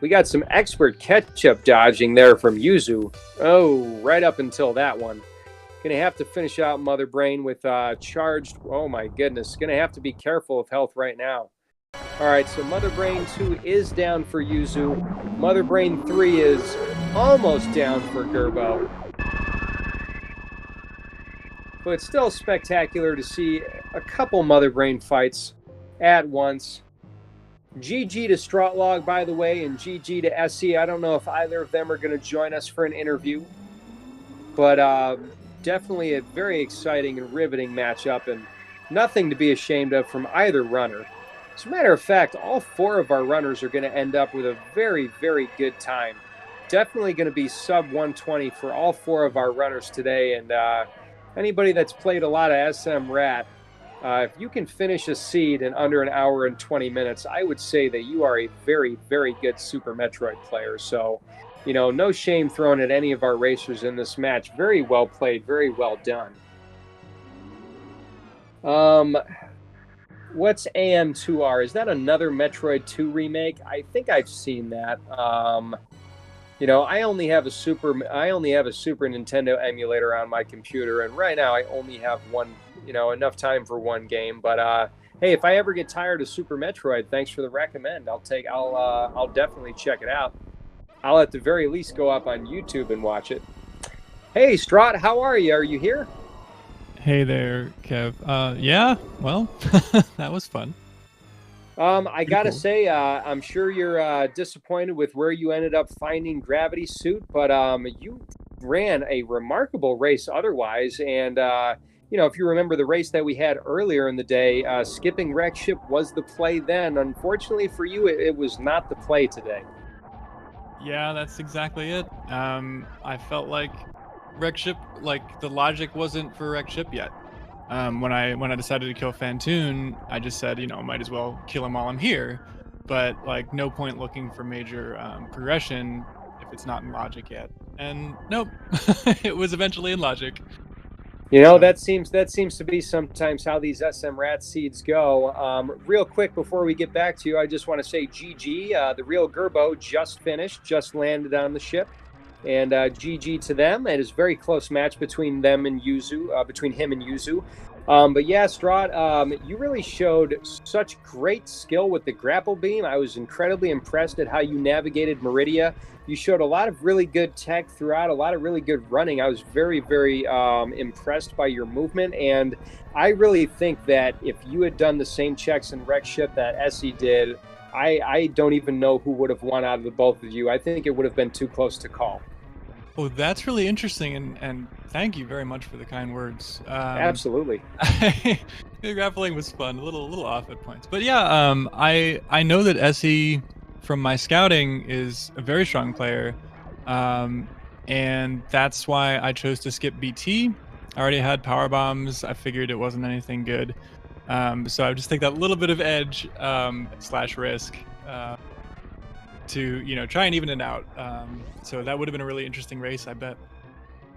We got some expert catch-up dodging there from Yuzu. Oh, right up until that one. Gonna have to finish out Mother Brain with charged. Oh my goodness. Gonna have to be careful of health right now. All right, so Mother Brain 2 is down for Yuzu. Mother Brain 3 is almost down for Gerbo. But it's still spectacular to see a couple Mother Brain fights at once. GG to Strotlog, by the way, and GG to Aessy. I don't know if either of them are going to join us for an interview. But definitely a very exciting and riveting matchup, and nothing to be ashamed of from either runner. As a matter of fact, all four of our runners are going to end up with a very, very good time. Definitely going to be sub 120 for all four of our runners today, and anybody that's played a lot of SMRAT, if you can finish a seed in under an hour and 20 minutes, I would say that you are a very, very good Super Metroid player. So, no shame thrown at any of our racers in this match. Very well played, very well done. What's AM2R? Is that another Metroid 2 remake? I think I've seen that. I only have a Super Nintendo emulator on my computer, and right now I only have one, enough time for one game. But hey, if I ever get tired of Super Metroid, thanks for the recommend. I'll definitely check it out. I'll at the very least go up on YouTube and watch it. Hey, Strot, how are you? Are you here? Hey there, Kev. Yeah, well, that was fun. I gotta say, I'm sure you're disappointed with where you ended up finding Gravity Suit, but you ran a remarkable race otherwise. And if you remember the race that we had earlier in the day, skipping Wreck Ship was the play then. Unfortunately for you, it was not the play today. Yeah, that's exactly it. I felt like Wreck Ship, like the logic wasn't for Wreck Ship yet. When I decided to kill Fantoon, I just said, might as well kill him while I'm here. But like, no point looking for major progression if it's not in logic yet. And nope, it was eventually in logic. That seems to be sometimes how these SMRAT seeds go. Real quick before we get back to you, I just want to say GG. The Real Gerbo just finished, just landed on the ship. And GG to them. It is a very close match between them and Yuzu, between him and Yuzu. But yeah, Strahd, you really showed such great skill with the grapple beam. I was incredibly impressed at how you navigated Meridia. You showed a lot of really good tech throughout, a lot of really good running. I was very, very impressed by your movement. And I really think that if you had done the same checks in Wreck Ship that Aessy did, I don't even know who would have won out of the both of you. I think it would have been too close to call. Oh, that's really interesting, and thank you very much for the kind words. Absolutely. The grappling was fun, a little off at points, but yeah, I know that Aessy, from my scouting, is a very strong player, and that's why I chose to skip BT. I already had power bombs. I figured it wasn't anything good, so I would just take that little bit of edge / risk. To try and even it out. So that would have been a really interesting race, I bet.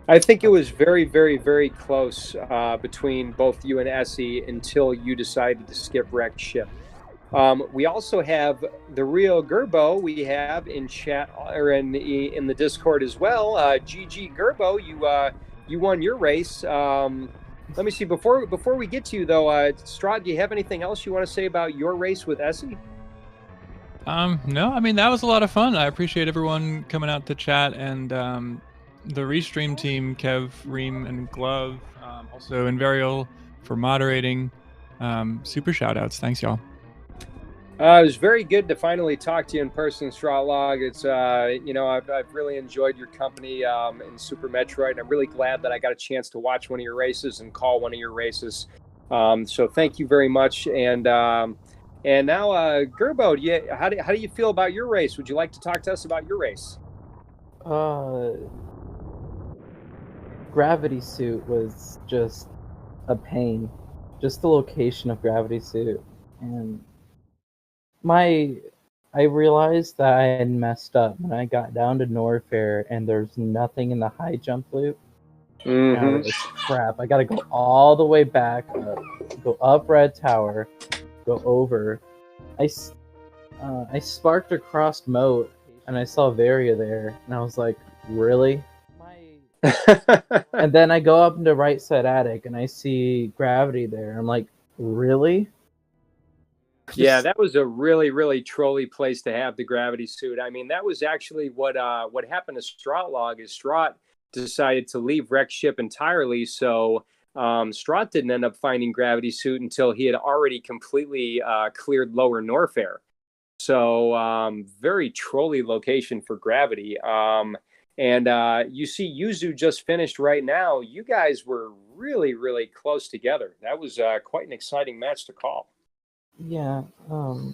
I think it was very, very, very close between both you and Aessy until you decided to skip Wreck Ship. We also have TheRealGRBow. We have in chat or in the Discord as well. GG Gerbo, you won your race. Let me see. Before we get to you though, Strahd, do you have anything else you want to say about your race with Aessy? No, I mean, that was a lot of fun. I appreciate everyone coming out to chat, and the Restream team, Kev, Reem, and Glove, also Invarial for moderating. Super shout outs. Thanks, y'all. It was very good to finally talk to you in person, strotlog. It's, I've really enjoyed your company in Super Metroid, and I'm really glad that I got a chance to watch one of your races and call one of your races. So thank you very much. And now, Gerbo, how do you feel about your race? Would you like to talk to us about your race? Gravity Suit was just a pain. Just the location of Gravity Suit. And I realized that I had messed up when I got down to Norfair and there's nothing in the high jump loop. Mm-hmm. And I was like, crap, I gotta go all the way back up, go up Red Tower, go over. I sparked across moat and I saw Varia there, and I was like, really? And then I go up into right side attic and I see Gravity there. I'm like, really? Yeah, that was a really, really trolly place to have the Gravity Suit. I mean, that was actually what happened to Strotlog. Is Strot decided to leave Wreck Ship entirely, so Strot didn't end up finding Gravity Suit until he had already completely cleared Lower Norfair. So very trolly location for Gravity. And you see Yuzu just finished right now. You guys were really, really close together. That was quite an exciting match to call. Yeah. Oh,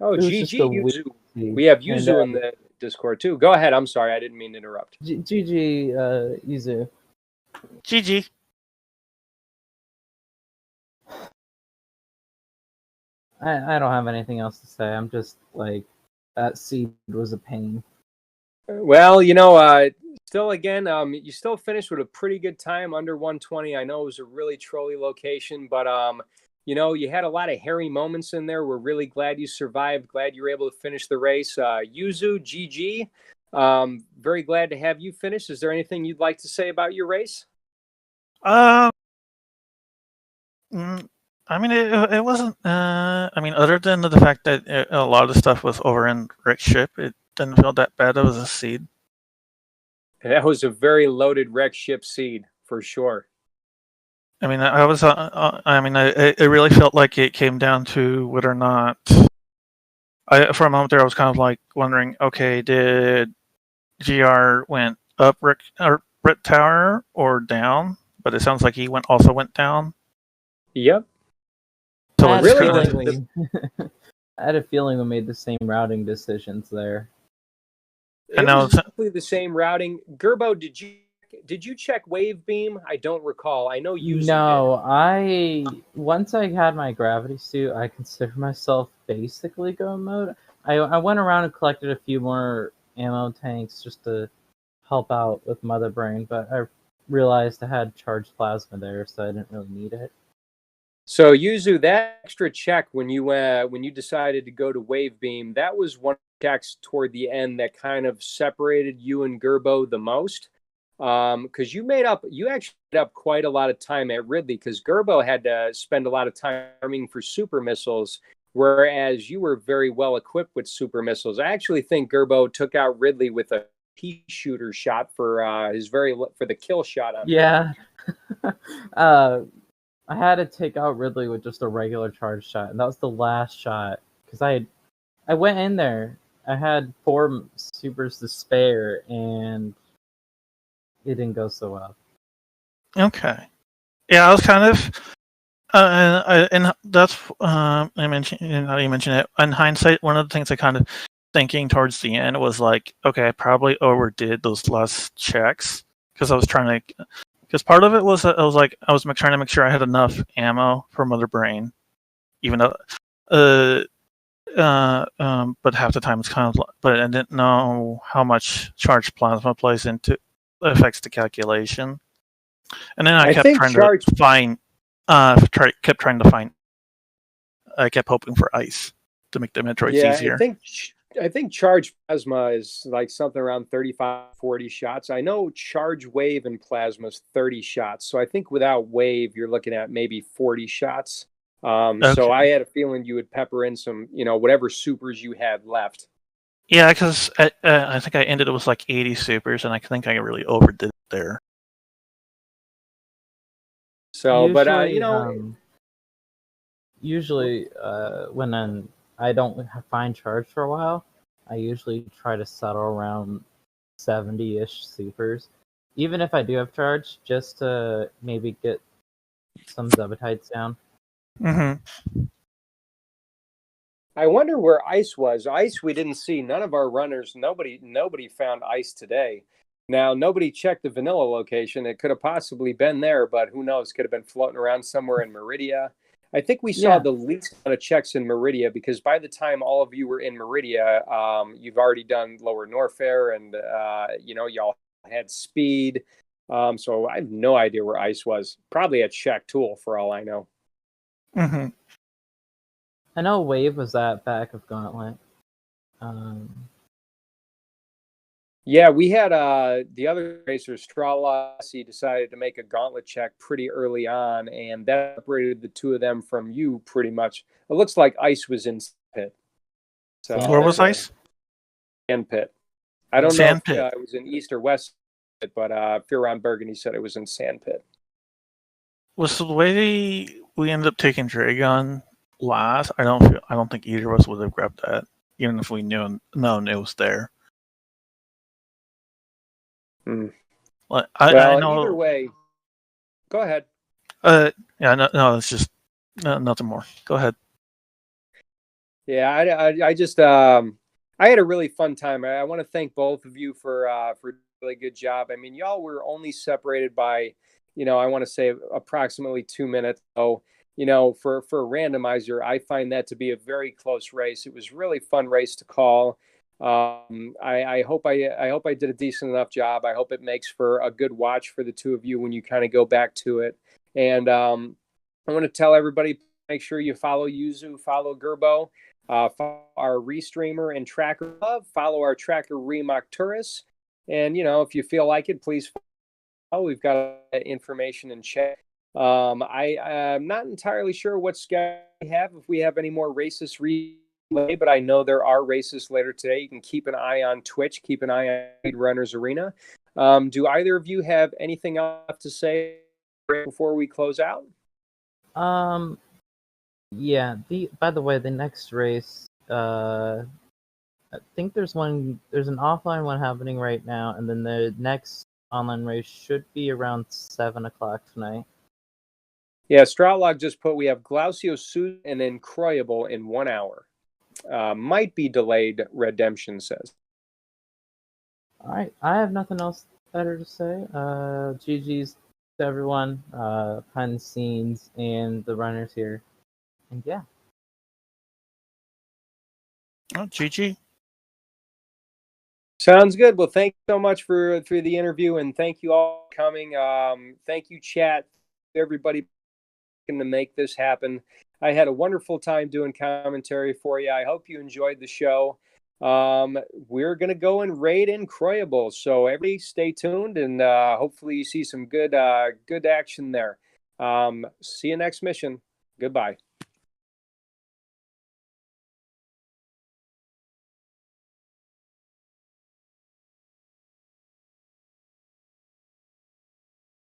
GG Yuzu. We have Yuzu in the Discord too. Go ahead. I'm sorry. I didn't mean to interrupt. GG, Yuzu. GG. I don't have anything else to say. I'm just like, that seed was a pain. Well, still again, you still finished with a pretty good time, under 120. I know it was a really trolly location, but you had a lot of hairy moments in there. We're really glad you survived. Glad you were able to finish the race. Yuzu, GG. Very glad to have you finish. Is there anything you'd like to say about your race? I mean, it wasn't. I mean, other than the fact that a lot of the stuff was over in Rick's ship, it didn't feel that bad. It was a seed. That was a very loaded wreck ship seed for sure. I mean, I was. I mean, it really felt like it came down to whether or not. For a moment there, I was kind of like wondering, okay, did GR went up Rick Tower or down? But it sounds like he also went down. Yep. So I, had it's a kind feeling I had a feeling we made the same routing decisions there. It was exactly the same routing. Gerbo, did you check wave beam? I don't recall. I know you. No, once I had my gravity suit, I consider myself basically go mode. I went around and collected a few more ammo tanks just to help out with Mother Brain, but I realized I had charged plasma there, so I didn't really need it. So Yuzu, that extra check when you decided to go to wave beam, that was one of the checks toward the end that kind of separated you and Gerbo the most. Because you actually made up quite a lot of time at Ridley, because Gerbo had to spend a lot of time farming for super missiles, whereas you were very well equipped with super missiles. I actually think Gerbo took out Ridley with a pea shooter shot for the kill shot on him. Yeah. I had to take out Ridley with just a regular charge shot, and that was the last shot, because I went in there. I had 4 supers to spare, and it didn't go so well. Okay. Yeah, I was kind of, and that's I mentioned. How you mentioned it in hindsight. One of the things I kind of thinking towards the end was like, okay, I probably overdid those last checks because I was trying to. Because part of it was I was trying to make sure I had enough ammo for Mother Brain, even though, but half the time it's kind of. But I didn't know how much charged plasma plays into affects the calculation, and then I kept trying to find. I kept hoping for ice to make the Metroids easier. I think charge plasma is like something around 35, 40 shots. I know charge wave and plasma is 30 shots. So I think without wave, you're looking at maybe 40 shots. Okay. So I had a feeling you would pepper in some, whatever supers you had left. Yeah, because I think I ended it with like 80 supers, and I think I really overdid it there. So, usually when I don't find charge for a while, I usually try to settle around 70-ish supers. Even if I do have charge, just to maybe get some Zebatites down. Mm-hmm. I wonder where Ice was. Ice we didn't see. None of our runners, nobody found Ice today. Now, nobody checked the vanilla location. It could have possibly been there, but who knows? Could have been floating around somewhere in Meridia. I think we saw the least amount of checks in Meridia, because by the time all of you were in Meridia, you've already done Lower Norfair, and y'all had speed. So I have no idea where Ice was. Probably at Shack Tool, for all I know. Mm-hmm. I know Wave was at back of Gauntlet. Yeah, we had the other racer, strotlog, he decided to make a gauntlet check pretty early on, and that separated the two of them from you pretty much. It looks like Ice was in pit. So where was Ice? Sand pit. I don't know if it was in east or west, but Fearon Burgundy said it was in sand pit. Was the way we ended up taking Dragon last? I don't think either of us would have grabbed that, even if we known it was there. Well, I know. Either way, go ahead. Yeah, no, it's just nothing more. Go ahead. Yeah, I just I had a really fun time. I want to thank both of you for a really good job. I mean, y'all were only separated by, I want to say approximately 2 minutes. So, for a randomizer, I find that to be a very close race. It was really fun race to call. I hope I did a decent enough job. I hope it makes for a good watch for the two of you when you kind of go back to it. And I want to tell everybody, make sure you follow Yuzu, follow Gerbo. Follow our Restreamer and Tracker Love. Follow our Tracker Remocturus. And, if you feel like it, please follow. We've got information in chat. I'm not entirely sure what schedule we have, if we have any more races relay, but I know there are races later today. You can keep an eye on Twitch, keep an eye on Speedrunners Arena. Do either of you have anything else to say before we close out? Yeah, by the way, the next race, I think there's an offline one happening right now, and then the next online race should be around 7 o'clock tonight. Yeah, strotlog just put we have Glacio Suit and Incroyable in 1 hour. Might be delayed, Redemption says. All right, I have nothing else better to say. GG's to everyone, behind the scenes, and the runners here. And yeah. Oh, GG. Sounds good. Well, thank you so much for the interview, and thank you all for coming. Thank you, chat, everybody, to make this happen. I had a wonderful time doing commentary for you. I hope you enjoyed the show. We're gonna go and raid Incroyable, so everybody stay tuned, and hopefully you see some good action there. See you next mission. Goodbye.